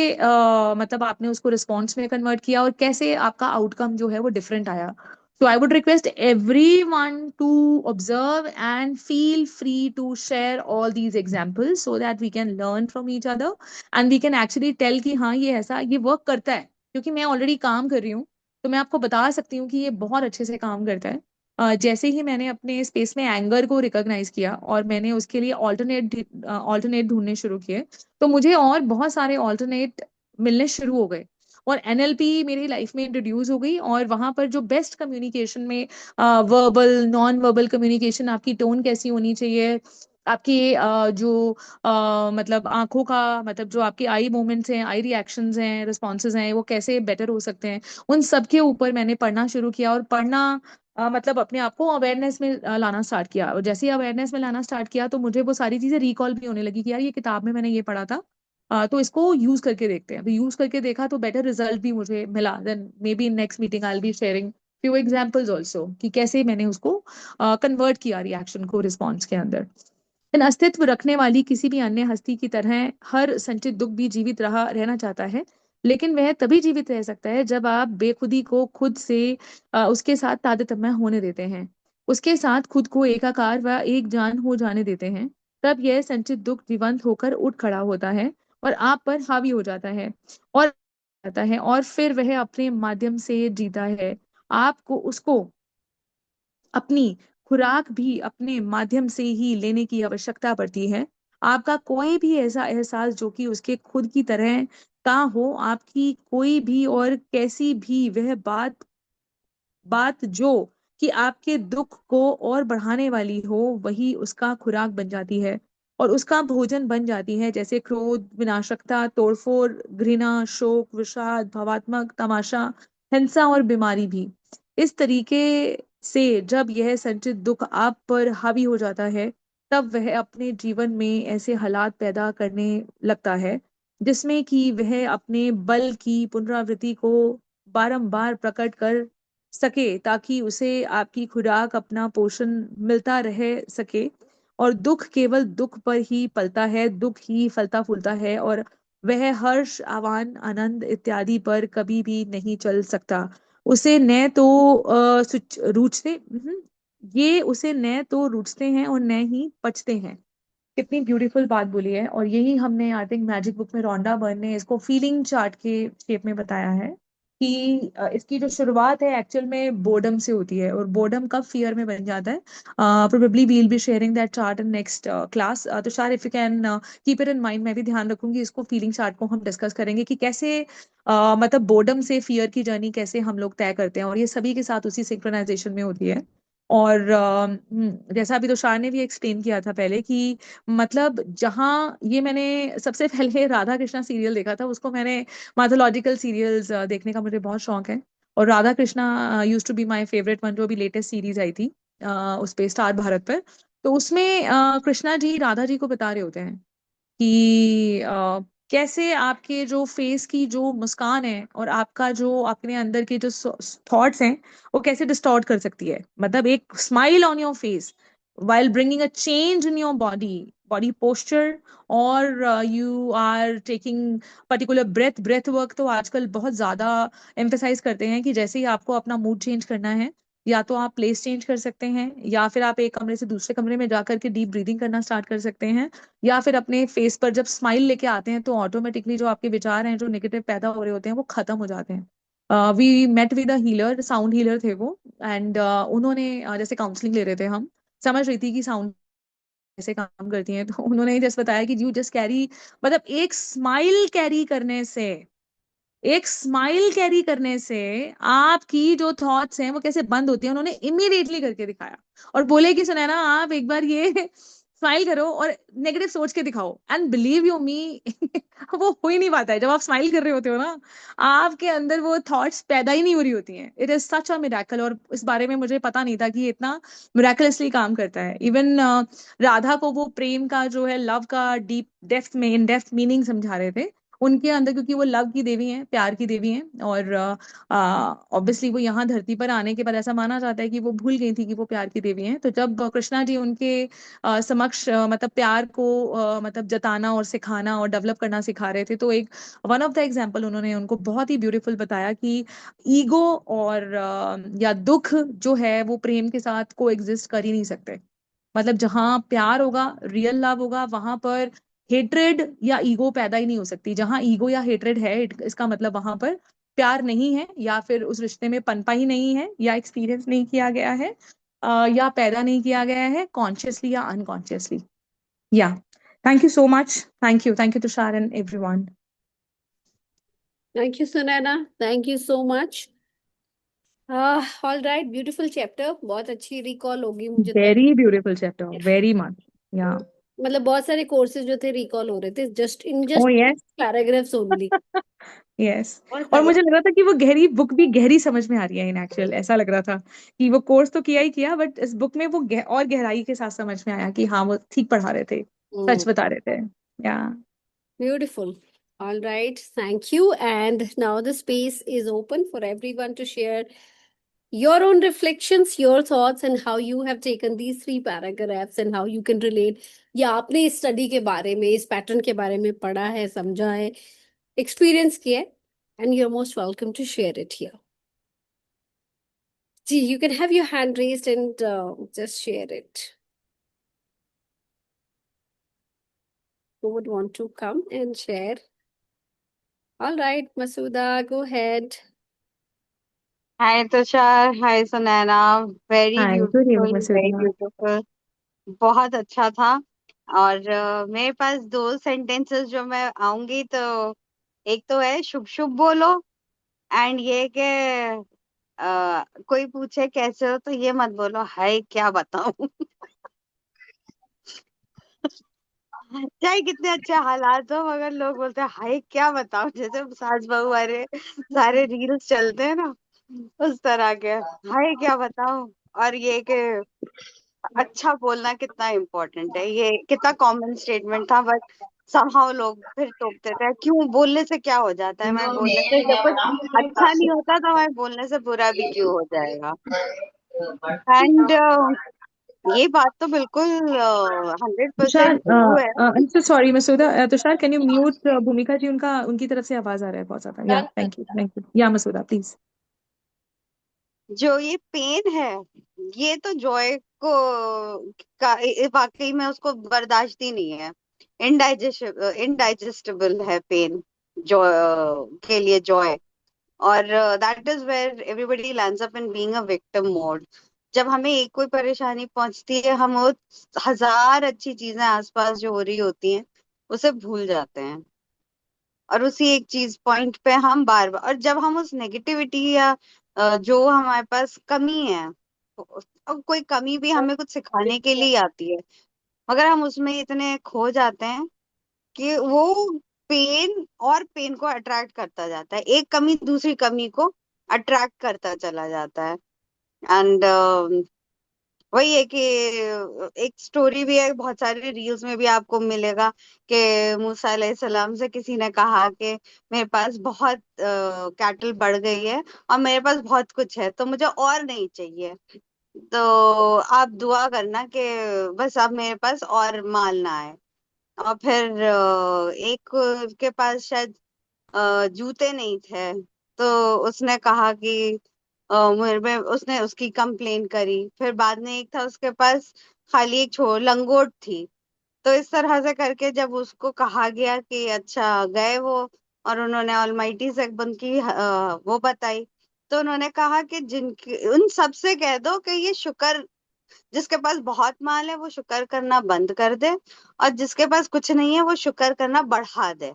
B: मतलब आपने उसको रिस्पॉन्स में कन्वर्ट किया, और कैसे आपका आउटकम जो है वो डिफरेंट आया। So I would request everyone to observe and feel free to share all these examples so that we can learn from each other and we can actually tell कि हाँ, ये ऐसा ये वर्क करता है। क्योंकि मैं ऑलरेडी काम कर रही हूँ, तो मैं आपको बता सकती हूँ कि ये बहुत अच्छे से काम करता है। जैसे ही मैंने अपने स्पेस में एंगर को रिकॉग्नाइज किया और मैंने उसके लिए ऑल्टरनेट ढूंढने शुरू किए, तो मुझे और बहुत सारे ऑल्टरनेट मिलने शुरू हो गए। और एनएलपी मेरी लाइफ में इंट्रोड्यूस हो गई, और वहां पर जो बेस्ट कम्युनिकेशन में वर्बल नॉन वर्बल कम्युनिकेशन, आपकी टोन कैसी होनी चाहिए, आपकी जो मतलब आंखों का मतलब जो आपके आई मूवमेंट्स हैं, आई रिएक्शंस हैं, रिस्पॉन्सेज हैं, वो कैसे बेटर हो सकते हैं, उन सब के ऊपर मैंने पढ़ना शुरू किया। और पढ़ना मतलब अपने आप को अवेयरनेस में लाना स्टार्ट किया। और जैसे ही अवेयरनेस में लाना स्टार्ट किया तो मुझे वो सारी चीजें रिकॉल भी होने लगी कि यार ये किताब में मैंने ये पढ़ा था, तो इसको यूज करके देखते हैं। तो यूज करके देखा तो बेटर रिजल्ट भी मुझे मिला। Then may be in next meeting I will be sharing few examples also कि कैसे मैंने उसको कन्वर्ट किया रिएक्शन को रिस्पॉन्स के अंदर। इन अस्तित्व रखने वाली किसी भी अन्य हस्ती की तरह हर संचित दुख भी जीवित रहना चाहता है, लेकिन वह तभी जीवित रह सकता है जब आप बेखुदी को खुद से उसके साथ तादात्म्य होने देते हैं, उसके साथ खुद को एकाकार व एक जान हो जाने देते हैं। तब यह संचित दुख जीवंत होकर उठ खड़ा होता है और आप पर हावी हो जाता है और फिर वह अपने माध्यम से जीता है। आपको उसको अपनी खुराक भी अपने माध्यम से ही लेने की आवश्यकता पड़ती है। आपका कोई भी ऐसा एहसास जो कि उसके खुद की तरह का हो, आपकी कोई भी और कैसी भी वह बात बात जो कि आपके दुख को और बढ़ाने वाली हो, वही उसका खुराक बन जाती है और उसका भोजन बन जाती है। जैसे क्रोध, विनाशकता, तोड़फोड़, घृणा, शोक, विषाद, भावात्मक तमाशा, हिंसा और बीमारी भी। इस तरीके से जब यह संचित दुख आप पर हावी हो जाता है, तब वह अपने जीवन में ऐसे हालात पैदा करने लगता है जिसमें कि वह अपने बल की पुनरावृत्ति को बारंबार प्रकट कर सके, ताकि उसे आपकी खुराक, अपना पोषण मिलता रह सके। और दुख केवल दुख पर ही पलता है, दुख ही फलता फूलता है, और वह हर्ष, आवान, आनंद इत्यादि पर कभी भी नहीं चल सकता। उसे न तो रूठते ये उसे न तो रूठते हैं और न ही पचते हैं। कितनी ब्यूटीफुल बात बोली है। और यही हमने आई थिंक मैजिक बुक में रोंडा बर्न ने इसको फीलिंग चार्ट के शेप में बताया है कि इसकी जो शुरुआत है एक्चुअल में बोर्डम से होती है, और बोर्डम कब फियर में बन जाता है। Probably we will be sharing that chart in next class. Tushar, if you can keep it in mind, मैं भी ध्यान रखूंगी इसको। फीलिंग चार्ट को हम डिस्कस करेंगे कि कैसे मतलब बोर्डम से फियर की जर्नी कैसे हम लोग तय करते हैं, और ये सभी के साथ उसी सिंक्रोनाइजेशन में होती है। और जैसा अभी तुषार ने भी एक्सप्लेन किया था पहले कि मतलब जहाँ ये मैंने सबसे पहले राधा कृष्णा सीरियल देखा था, उसको मैंने माइथोलॉजिकल सीरियल्स देखने का मुझे बहुत शौक है। और Radha Krishna use to be my favourite one, जो अभी लेटेस्ट सीरीज आई थी उस पे स्टार भारत पर। तो उसमें कृष्णा जी राधा जी को बता रहे होते हैं कि कैसे आपके जो फेस की जो मुस्कान है और आपका जो अपने अंदर के जो थॉट्स हैं, वो कैसे डिस्टॉर्ट कर सकती है। मतलब एक smile on your face while bringing a change in your body posture, or you are taking particular breath work। तो आजकल बहुत ज्यादा एम्फेसाइज करते हैं कि जैसे ही आपको अपना मूड चेंज करना है, या तो आप प्लेस चेंज कर सकते हैं, या फिर आप एक कमरे से दूसरे कमरे में जाकर के डीप ब्रीदिंग करना स्टार्ट कर सकते हैं, या फिर अपने फेस पर जब स्माइल लेके आते हैं तो ऑटोमेटिकली जो आपके विचार हैं जो नेगेटिव पैदा हो रहे होते हैं वो खत्म हो जाते हैं। We met with a healer, sound healer थे वो। एंड उन्होंने जैसे काउंसलिंग ले रहे थे, हम समझ रही थी कि साउंड कैसे काम करती हैं, तो उन्होंने जस्ट बताया कि यू जस्ट कैरी, मतलब एक स्माइल कैरी करने से आपकी जो थॉट्स हैं वो कैसे बंद होती हैं, उन्होंने इमीडिएटली करके दिखाया। और बोले कि सुनैना, आप एक बार ये स्माइल करो और नेगेटिव सोच के दिखाओ, एंड बिलीव यू मी वो हो ही नहीं पाता है। जब आप स्माइल कर रहे होते हो ना, आपके अंदर वो थॉट्स पैदा ही नहीं हो रही होती हैं। It is such a miracle. और इस बारे में मुझे पता नहीं था कि ये इतना मिरेकलसली काम करता है। इवन राधा को वो प्रेम का जो है, लव का डीप डेप्थ में इन डेप्थ मीनिंग समझा रहे थे उनके अंदर, क्योंकि वो लव की देवी हैं, प्यार की देवी हैं। और ऑब्वियसली वो यहाँ धरती पर आने के बाद ऐसा माना जाता है कि वो भूल गई थी कि वो प्यार की देवी हैं। तो जब कृष्णा जी उनके समक्ष मतलब प्यार को मतलब जताना और सिखाना और डेवलप करना सिखा रहे थे, तो एक वन ऑफ द एग्जाम्पल उन्होंने उनको बहुत ही ब्यूटीफुल बताया कि ईगो और या दुख जो है वो प्रेम के साथ को एग्जिस्ट कर ही नहीं सकते। मतलब जहां प्यार होगा, रियल लव होगा, वहां पर हेट्रेड या ईगो पैदा ही नहीं हो सकती। जहां ईगो या हेट्रेड है, इसका मतलब वहां पर प्यार नहीं है, या फिर उस रिश्ते में पनपा ही नहीं है, या एक्सपीरियंस नहीं किया गया है। या पैदा नहीं किया गया है कॉन्शियसली या अनकॉन्शियसली। या thank you so much, thank you Tushar and everyone.
A: Thank you, Sunana. Thank you so much. All right, beautiful chapter. बहुत अच्छी रिकॉल होगी मुझे तो
B: very beautiful chapter, very much. या
A: मतलब बहुत सारे कोर्सेज जो थे रिकॉल हो रहे थे just in
B: oh
A: just
B: yes,
A: paragraphs only.
B: Yes.
F: और
B: और मुझे लग रहा था कि वो गहरी बुक भी गहरी समझ में आ रही है इन एक्चुअल, ऐसा लग रहा था कि वो कोर्स तो किया ही किया, बट इस बुक में वो और गहराई के साथ समझ में आया कि हाँ वो ठीक पढ़ा रहे थे, सच बता रहे थे। या
A: Beautiful. All right, thank you. And now the space is open for everyone to share your own reflections, your thoughts, and how you have taken these three paragraphs and how you can relate. या आपने इस study के बारे में, इस pattern के बारे में पढ़ा है, समझा है, एक्सपीरियंस किया है, and you're most welcome to share it here. Gee, you can have your hand raised and just share it. Who would want to come and share? All right, Masuda, go ahead.
G: Hi Tushar, hi Sunana, very
B: hi, good
G: beautiful,
B: evening
G: very
B: मसूदा।
G: beautiful, बहुत अच्छा था। और मेरे पास दो sentences जो मैं आऊंगी तो एक तो है शुभ शुभ बोलो, एंड ये कि कोई पूछे कैसे हो तो ये मत बोलो हाय क्या बताऊं। चाहे कितने अच्छे हालात हो मगर लोग बोलते हैं हाय क्या बताऊं, जैसे सास बहू वाले सारे रील्स चलते हैं ना उस तरह के, हाय क्या बताऊं। और ये कि अच्छा बोलना कितना इम्पोर्टेंट है, ये कितना कॉमन स्टेटमेंट था, बट समहाउ लोग फिर टोकते थे क्यों, बोलने से क्या हो जाता है, मैं बोलने से जब कुछ अच्छा नहीं होता तो मैं बोलने से बुरा भी क्यों हो जाएगा। एंड ये बात तो बिल्कुल 100%
B: तुषार,
G: ट्रू है।
B: आई एम सो सॉरी मसूदा, तुषार कैन यू म्यूट भूमिका जी, उनका उनकी तरफ से आवाज आ रहा है बहुत ज्यादा। या थैंक यू या मसूदा प्लीज।
G: जो ये पेन है ये तो जॉय को वाकई में उसको बर्दाश्त ही नहीं है, इनडाइजेस्टेबल है पेन जॉय के लिए जॉय। और that is where everybody lands up in being a victim mode. जब हमें एक कोई परेशानी पहुंचती है हम वो हजार अच्छी चीजें आसपास जो हो रही होती हैं उसे भूल जाते हैं, और उसी एक चीज पॉइंट पे हम बार बार, और जब हम उस नेगेटिविटी या जो हमारे पास कमी है, और कोई कमी भी हमें कुछ सिखाने के लिए आती है, मगर हम उसमें इतने खो जाते हैं कि वो पेन और पेन को अट्रैक्ट करता जाता है, एक कमी दूसरी कमी को अट्रैक्ट करता चला जाता है। एंड वही है कि एक स्टोरी भी है, बहुत सारे रील्स में भी आपको मिलेगा कि मूसा अलैहिस्सलाम से किसी ने कहा कि मेरे पास बहुत कैटल बढ़ गई है और मेरे पास बहुत कुछ है तो मुझे और नहीं चाहिए, तो आप दुआ करना कि बस अब मेरे पास और माल ना आए। और फिर एक के पास शायद जूते नहीं थे तो उसने कहा कि मेरे में, उसने उसकी कंप्लेन करी। फिर बाद में एक था उसके पास खाली एक लंगोट थी, तो इस तरह से करके जब उसको कहा गया कि अच्छा गए वो, और उन्होंने ऑलमाइटी से उनकी वो बताई, तो उन्होंने कहा कि जिनकी उन सबसे कह दो कि ये शुक्र, जिसके पास बहुत माल है वो शुक्र करना बंद कर दे, और जिसके पास कुछ नहीं है वो शुक्र करना बढ़ा दे।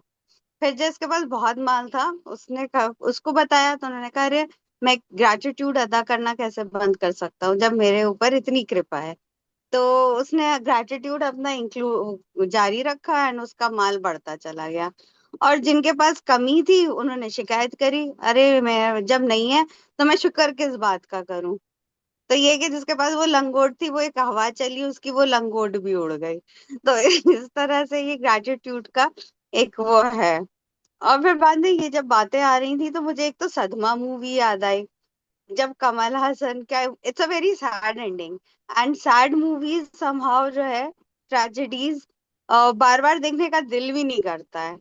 G: फिर जिसके पास बहुत माल था उसने उसको बताया तो उन्होंने कहा अरे मैं ग्रेटिट्यूड अदा करना कैसे बंद कर सकता हूँ जब मेरे ऊपर इतनी कृपा है। तो उसने ग्रेटिट्यूड अपना इंक्लूड जारी रखा एंड उसका माल बढ़ता चला गया। और जिनके पास कमी थी उन्होंने शिकायत करी, अरे मैं जब नहीं है तो मैं शुक्र किस बात का करूं। तो ये कि जिसके पास वो लंगोट थी वो एक हवा चली उसकी वो लंगोट भी उड़ गई। तो इस तरह से ये ग्रेटिट्यूड का एक वो है। और फिर बाद में ये जब बातें आ रही थी तो मुझे एक तो सदमा मूवी याद आई, जब कमल हसन का, it's a very sad ending, and sad movies somehow जो है ट्रेजेडीज बार बार देखने का दिल भी नहीं करता है।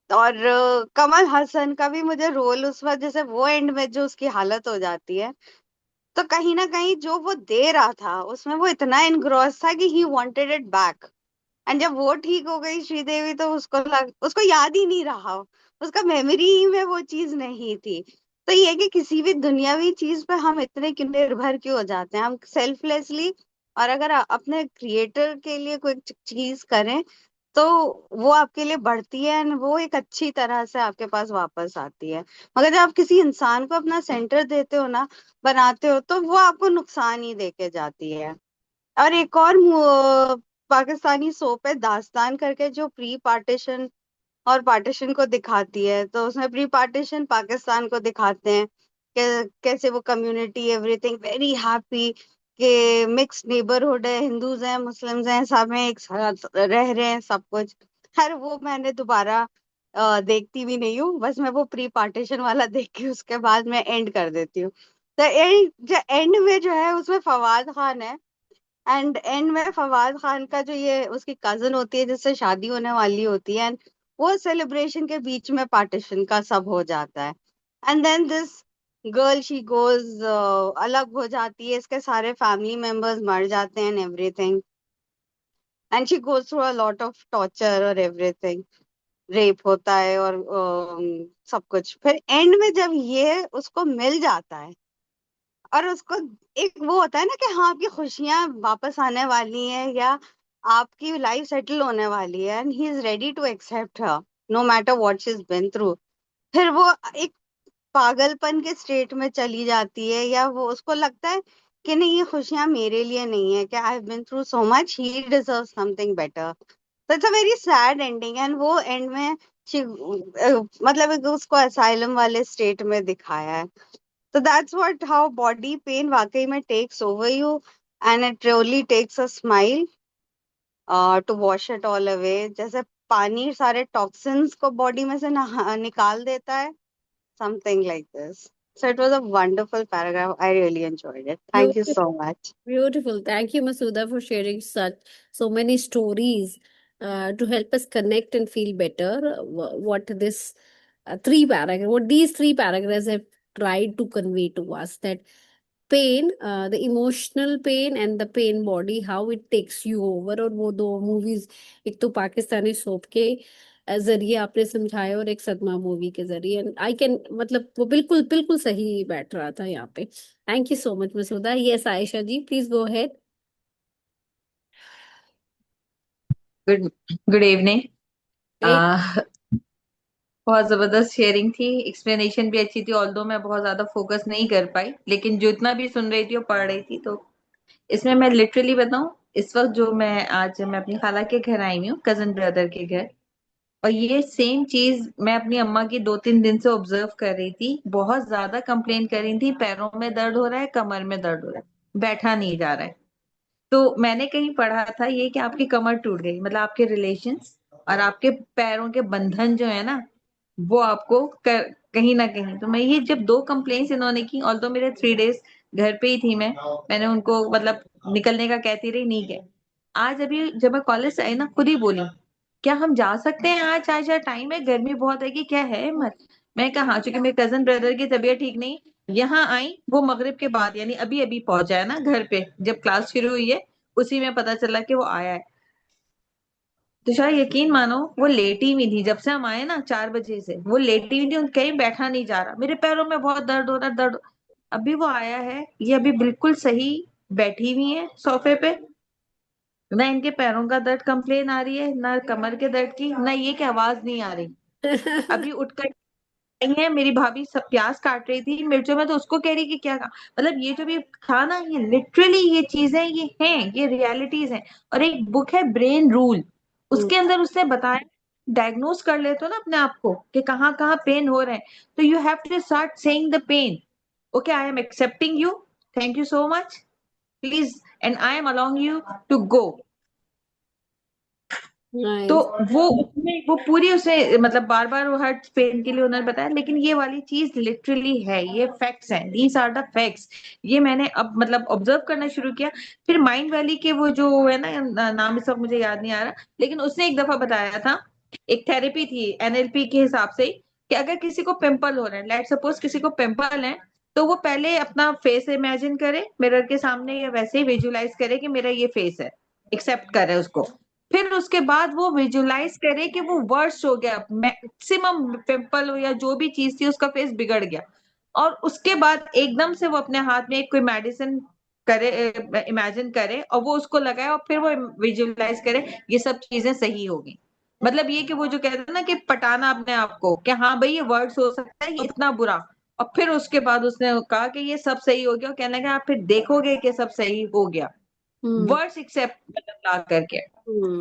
G: और कमल हसन का भी मुझे रोल उस वक्त जैसे वो एंड में जो उसकी हालत हो जाती है, तो कहीं ना कहीं जो वो दे रहा था उसमें वो इतना इनग्रॉस था कि he wanted it back. And जब वो ठीक हो गई श्रीदेवी तो उसको याद ही नहीं रहा, उसका मेमोरी में वो चीज नहीं थी। तो ये है कि किसी भी दुनियावी चीज पे हम इतने क्यों निर्भर क्यों हो जाते हैं, हम सेल्फलेसली, और अगर अपने क्रिएटर के लिए कोई चीज करें तो वो आपके लिए बढ़ती है एंड वो एक अच्छी तरह से आपके पास वापस आती है। मगर जब आप किसी इंसान को अपना सेंटर देते हो ना, बनाते हो, तो वो आपको नुकसान ही देके जाती है। और एक और पाकिस्तानी सोप है दास्तान करके, जो प्री पार्टीशन और पार्टीशन को दिखाती है। तो उसमें प्री पार्टीशन पाकिस्तान को दिखाते हैं कि कैसे वो कम्युनिटी एवरीथिंग वेरी हैप्पी, कि मिक्स नेबरहुड है, हिंदूज हैं मुस्लिम्स हैं सब में एक साथ रह रहे हैं सब कुछ। खैर वो मैंने दोबारा देखती भी नहीं हूँ, बस मैं वो प्री पार्टीशन वाला देख के उसके बाद मैं एंड कर देती हूँ। तो एंड में जो है उसमें फवाद खान है, एंड एंड में फवाद खान का जो ये उसकी कजन होती है जिससे शादी होने वाली होती है, एंड वो सेलिब्रेशन के बीच में पार्टीशन का सब हो जाता है। And then this girl she goes, अलग हो जाती है, इसके सारे फैमिली मेंबर्स मर जाते हैं and everything, and she goes through a lot of torture और एवरीथिंग, रेप होता है और सब कुछ। फिर एंड में जब ये उसको मिल जाता है और उसको एक वो होता है ना कि हाँ आपकी खुशियां वापस आने वाली हैं या आपकी लाइफ सेटल होने वाली है, and he is ready to accept her no matter what she is been through, फिर वो एक पागलपन के स्टेट में चली जाती है, या वो उसको लगता है कि नहीं ये खुशियां मेरे लिए नहीं है, कि I have been through so much, he deserve something better. तो it's a very sad ending, and वो एंड में मतलब एक उसको असाइलम वाले स्टेट में दिखाया है। So that's what how body pain वाकई में takes over you, and it really takes a smile to wash it all away. जैसे पानी सारे toxins को body में से निकाल देता है, something like this. So it was a wonderful paragraph. I really enjoyed it. Thank you so much.
A: Beautiful. Thank you, Masuda, for sharing so many stories to help us connect and feel better. What this what these three paragraphs have tried to convey to us, that pain, the emotional pain and the pain body, how it takes you over. और वो दो movies, एक तो Pakistani soap के जरिए आपने समझाया और एक सदमा मूवी के जरिए, आई कैन मतलब वो बिल्कुल बिल्कुल सही बैठ रहा था यहाँ पे। Thank you so much Masooda. Yes Ayesha ji, please go ahead.
H: Good good evening. बहुत जबरदस्त शेयरिंग थी, एक्सप्लेनेशन भी अच्छी थी, ऑल्दो मैं बहुत ज्यादा फोकस नहीं कर पाई, लेकिन जितना भी सुन रही थी और पढ़ रही थी, तो इसमें मैं लिटरली बताऊं, इस वक्त जो मैं अपनी खाला के घर आई हूँ, कजन ब्रदर के घर, और ये सेम चीज मैं अपनी अम्मा की 2-3 दिन से ऑब्जर्व कर रही थी। बहुत ज्यादा कंप्लेन कर रही थी, पैरों में दर्द हो रहा है, कमर में दर्द हो रहा है, बैठा नहीं जा रहा है। तो मैंने कहीं पढ़ा था ये कि आपकी कमर टूट गई, मतलब आपके रिलेशंस और आपके पैरों के बंधन जो है ना, वो आपको कहीं ना कहीं। तो मैं ये जब 2 कंप्लेंट्स इन्होंने की, ऑल्दो मेरे 3 डेज घर पे ही थी मैंने उनको मतलब निकलने का कहती रही, नहीं गए। आज अभी जब मैं कॉलेज से आई ना, खुद ही बोली क्या हम जा सकते हैं आज, आज टाइम है, गर्मी बहुत है कि क्या है मत। मैं कहा हाँ, चूंकि मेरे कजन ब्रदर की तबीयत ठीक नहीं, यहाँ आई वो मगरिब के बाद, यानी अभी अभी पहुंचा है ना घर पे, जब क्लास शुरू हुई है उसी में पता चला कि वो आया है। तो शायद यकीन मानो वो लेटी हुई थी, जब से हम आए ना 4 बजे से वो लेटी हुई थी, कहीं बैठा नहीं जा रहा, मेरे पैरों में बहुत दर्द हो रहा है, दर्द। अभी वो आया है, ये अभी बिल्कुल सही बैठी हुई है सोफे पे, ना इनके पैरों का दर्द कंप्लेन आ रही है, ना कमर के दर्द की, ना ये कि आवाज नहीं आ रही। अभी उठकर आई है, मेरी भाभी सब प्याज काट रही थी मिर्चों में, तो उसको कह रही कि क्या मतलब ये जो भी था ना, ये लिटरली ये चीजें ये हैं, ये रियलिटीज हैं। और एक बुक है ब्रेन रूल, उसके अंदर उसने बताया, डायग्नोज कर लेते हो ना अपने आप को कि कहाँ कहाँ पेन हो रहे हैं, तो you have to start saying the pain, okay I am accepting you, thank you so much, please and I am along you to go. तो वो पूरी उसे मतलब बार बार वो हर पेन के लिए उन्होंने बताया, लेकिन ये वाली चीज लिटरली है, ये फैक्ट्स हैं, दीज आर द फैक्ट्स। ये मैंने अब मतलब ऑब्जर्व करना शुरू किया। फिर माइंड वैली के वो जो है ना, नाम इस वक्त मुझे याद नहीं आ रहा, लेकिन उसने एक दफा बताया था, एक थेरेपी थी एनएलपी के हिसाब से, कि अगर किसी को पिंपल हो रहे हैं, लेट सपोज किसी को पिंपल है, तो वो पहले अपना फेस इमेजिन करे मिरर के सामने, या वैसे ही विजुलाइज करे कि मेरा ये फेस है, एक्सेप्ट करे उसको। फिर उसके बाद वो विजुलाइज करे कि वो वर्स्ट हो गया, मैक्सिमम पिंपल या जो भी चीज थी उसका फेस बिगड़ गया, और उसके बाद एकदम से वो अपने हाथ में एक कोई मेडिसिन करे, इमेजिन करे और वो उसको लगाए और फिर वो विजुअलाइज करे ये सब चीजें सही होगी। मतलब ये कि वो जो कहते हैं ना कि पटाना अपने आप को कि हाँ भाई ये वर्ड्स हो सकता है ये इतना बुरा, और फिर उसके बाद उसने कहा कि ये सब सही हो गया और कहने लगा आप फिर देखोगे कि सब सही हो गया,
A: हम्म
H: वर्ड्स एक्सेप्ट मतलब ला करके।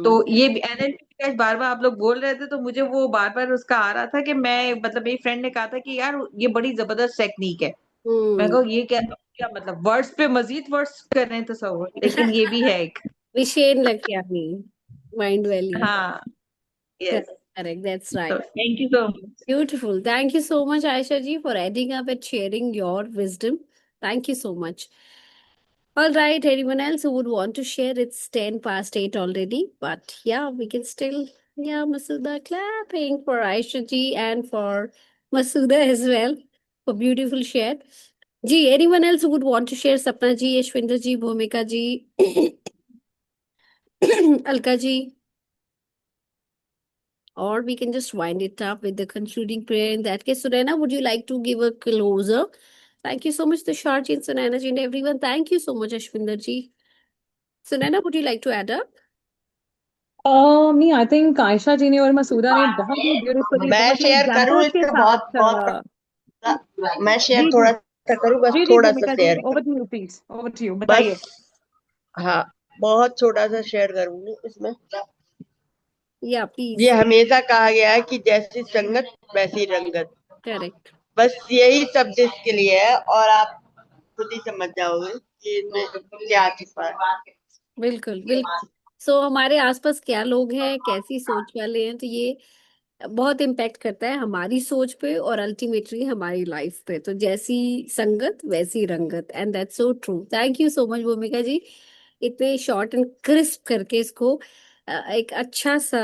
H: तो
A: हम्म
H: ये एनएलपी बार बार आप लोग बोल रहे थे तो मुझे वो बार बार उसका आ रहा था कि मैं मतलब मेरी फ्रेंड ने कहा था कि यार ये बड़ी जबरदस्त टेक्निक है। मैं
A: हम्म
H: कहा ये क्या क्या मतलब वर्ड्स पे मजीद वर्ड्स कर रहे हैं तसव्वुर, लेकिन ये भी है एक।
A: Vishen Lakiani, Mind Valley.
H: हाँ, यस।
A: Correct, correct. That's
H: तो
A: right.
H: Thank you so much.
A: Beautiful. Thank you so much, Aisha ji, for adding up and sharing your wisdom. Thank you so much. All right, anyone else who would want to share? It's 10 past 8 already, but yeah, we can still, yeah, Masuda clapping for Aisha ji and for Masuda as well for beautiful share. Ji, anyone else who would want to share? Sapna ji, Yashwinder ji, Bhumika ji, Alka ji. Or we can just wind it up with the concluding prayer. In that case, Sunaina, would you like to give a closer? Thank you so much, Tusharji and Sunaina ji and everyone. Thank you so much, Ashwinder ji. Sunaina, would you like to add up?
B: नहीं, I think Ayesha जी ने और मसूदा ने बहुत ही beautifully,
F: मैं
B: बहुत ही
F: share करूं
B: examples के
F: इसमें बहुत
B: साथ
F: बहुत मैं शेयर
B: जी
F: थोड़ा
B: जी
F: सा करूं, बस
B: जी जी
F: थोड़ा सा
B: भूमिका जी,
F: शेयर
B: ओवर
F: करूं
B: to you please, over to you,
F: बस।
B: बताइए।
F: हाँ, बहुत छोटा सा शेयर करूंगी इसमें।
A: Yeah,
F: ये
A: please.
F: हमेशा कहा गया है कि जैसी संगत वैसी रंगत,
A: Correct.
F: बस यही शब्द इसके लिए है और आप खुद ही समझ जाओगे कि इसमें क्या छिपा है।
A: बिल्कुल बिल्कुल। सो हमारे आसपास क्या लोग हैं, कैसी सोच वाले हैं, तो ये बहुत इम्पैक्ट करता है हमारी सोच पे और अल्टीमेटली हमारी लाइफ पे। तो जैसी संगत वैसी रंगत, and that's so true. Thank you so much भूमिका जी, इतने शॉर्ट एंड क्रिस्प करके इसको एक अच्छा सा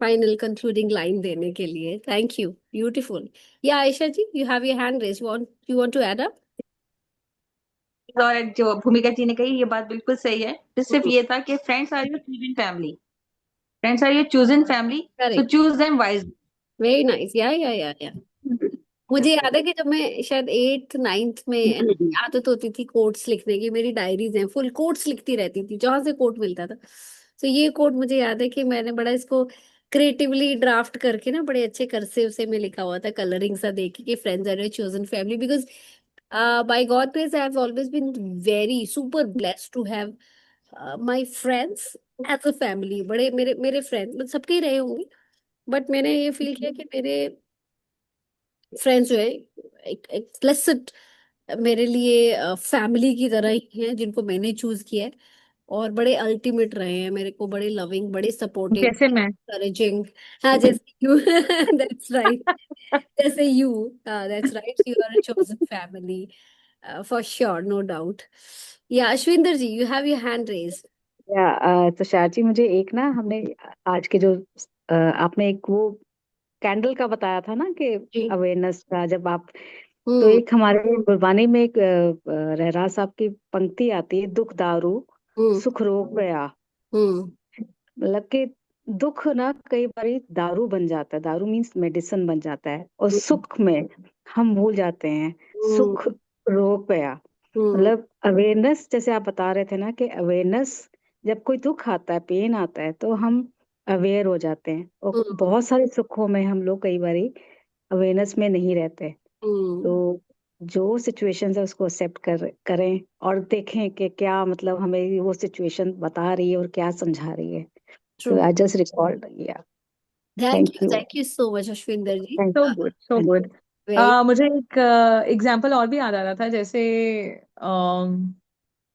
A: फाइनल कंक्लूडिंग लाइन देने के लिए। Thank you, beautiful. या Ayesha ji, you have your hand raise, you want to add up?
H: और जो भूमिका जी ने कही ये बात बिल्कुल सही है, तो सिर्फ ये था कि friends are your chosen family, friends are your chosen family, so
A: correct,
H: choose them wise.
A: Very nice. या मुझे याद है कि जब मैं शायद 8th 9th में आदत होती थी कोट्स लिखने की, मेरी डायरीज हैं फुल कोट्स लिखती रहती थी जहां से कोट मिलता था। तो ये कोट मुझे याद है कि मैंने बड़ा इसको क्रिएटिवली ड्राफ्ट करके ना बड़े अच्छे कर्सिव से में लिखा हुआ था, कलरिंग सा देके कि friends are your chosen family, because by God grace I have always been very super blessed to have my friends as a family. बड़े मेरे मेरे फ्रेंड्स मतलब सबके ही रहे होंगे, बट मैंने ये फील किया कि मेरे फ्रेंड्स जो है एक ब्लेस्ड मेरे लिए फैमिली की तरह ही हैं, जिनको मैंने चूज किया है और बड़े अल्टीमेट रहे हैं मेरे को, बड़े लविंग, बड़े सपोर्टिव,
B: जैसे मैं
A: encouraging। हाँ, जैसे यू दैट्स राइट, जैसे you, that's right, you are a chosen family for sure, no doubt. या Ashwinder ji, you have your hand raise.
I: Tushar ji, मुझे एक ना, हमने आज के जो आपने एक वो कैंडल का बताया था ना कि
A: जी।
I: अवेयरनेस का, जब आप, तो
A: हम्म
I: एक हमारे गुरबानी में एक रहरास साहब की पंक्ति आती है, दुख दारू
A: हम्म
I: सुख रोग गया।
A: हम्म
I: मतलब कि दुख ना कई बारी दारू बन जाता है, दारू मीन्स मेडिसिन बन जाता है, और सुख में हम भूल जाते हैं,
A: हम्म
I: सुख रोग गया।
A: हम्म
I: मतलब अवेयरनेस, जैसे आप बता रहे थे ना कि अवेयरनेस, जब कोई दुख आता है, पेन आता है, तो हम अवेयर हो जाते हैं, और
A: हम्म
I: बहुत सारे सुखों में हम लोग कई बारी अवेयरनेस में नहीं रहते।
A: हम्म
I: तो जो सिचुएशन है उसको एक्सेप्ट करें और देखें कि क्या मतलब हमें वो सिचुएशन बता रही है और क्या समझा रही है।
A: ट्रू।
I: तो I just recalled, yeah thank you,
A: thank you so much Ashwinder ji.
I: Thank
B: so good, so
I: thank
B: good.
A: Very
B: मुझे एक एग्जांपल और भी याद आ रहा था, जैसे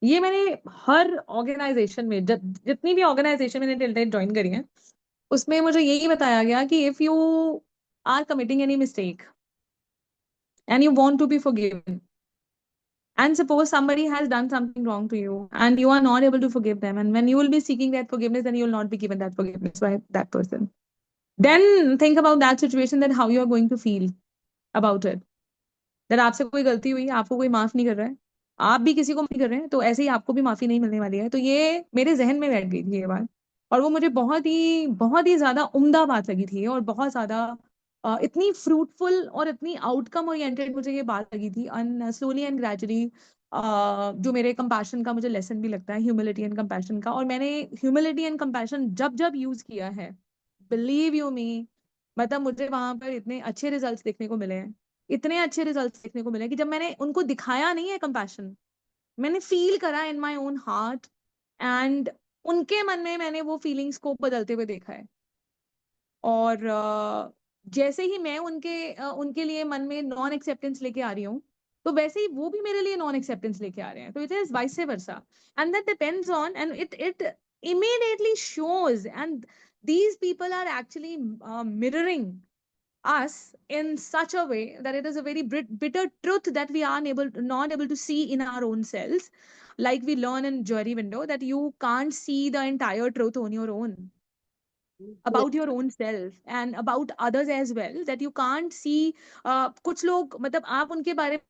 B: ये मैंने हर ऑर्गेनाइजेशन में, जितनी भी ऑर्गेनाइजेशन मैंने टिल डेट ज्वाइन करी है, उसमें मुझे यही बताया गया कि if you are committing any mistake and you want to be forgiven, and suppose somebody has done something wrong to you and you are not able to forgive them, and when you will be seeking that forgiveness, then you will not be given that forgiveness by that person, then think about that situation, that how you are going to feel about it, that आपसे कोई गलती हुई, आपको कोई माफ नहीं कर रहा है, आप भी किसी को माफ नहीं कर रहे हैं, तो ऐसे ही आपको भी माफी नहीं मिलने वाली है। तो ये मेरे जहन में बैठ गई थी ये बात, और वो मुझे बहुत ही ज्यादा उम्दा बात लगी थी, और बहुत ज्यादा इतनी फ्रूटफुल और इतनी आउटकम ओरिएंटेड मुझे ये बात लगी थी। एंड स्लोली एंड ग्रेजुअली जो मेरे कंपैशन का मुझे लेसन भी लगता है, ह्यूमिलिटी एंड कंपैशन का, और मैंने ह्यूमिलिटी एंड कंपैशन जब जब यूज किया है, बिलीव यू मी, मतलब मुझे वहां पर इतने अच्छे रिजल्ट्स देखने को मिले हैं, इतने अच्छे रिजल्ट्स देखने को मिले कि जब मैंने उनको दिखाया नहीं है कंपैशन, मैंने फील करा in my own heart, and उनके मन में मैंने वो फीलिंग्स को बदलते हुए देखा है। और जैसे ही मैं उनके लिए मन में नॉन एक्सेप्टेंस लेके आ रही हूँ, तो वैसे ही वो भी मेरे लिए नॉन एक्सेप्टेंस लेके आ रहे हैं। तो it is vice versa, and that depends on, and it immediately shows, and these people are actually mirroring us in such a way that it is a very bitter truth that we are not able to see in our own selves, like we learn in Jury Window that you can't see the entire truth on your own about your own self and about others as well, that you can't see कुछ लोग, मतलब आप उनके बारे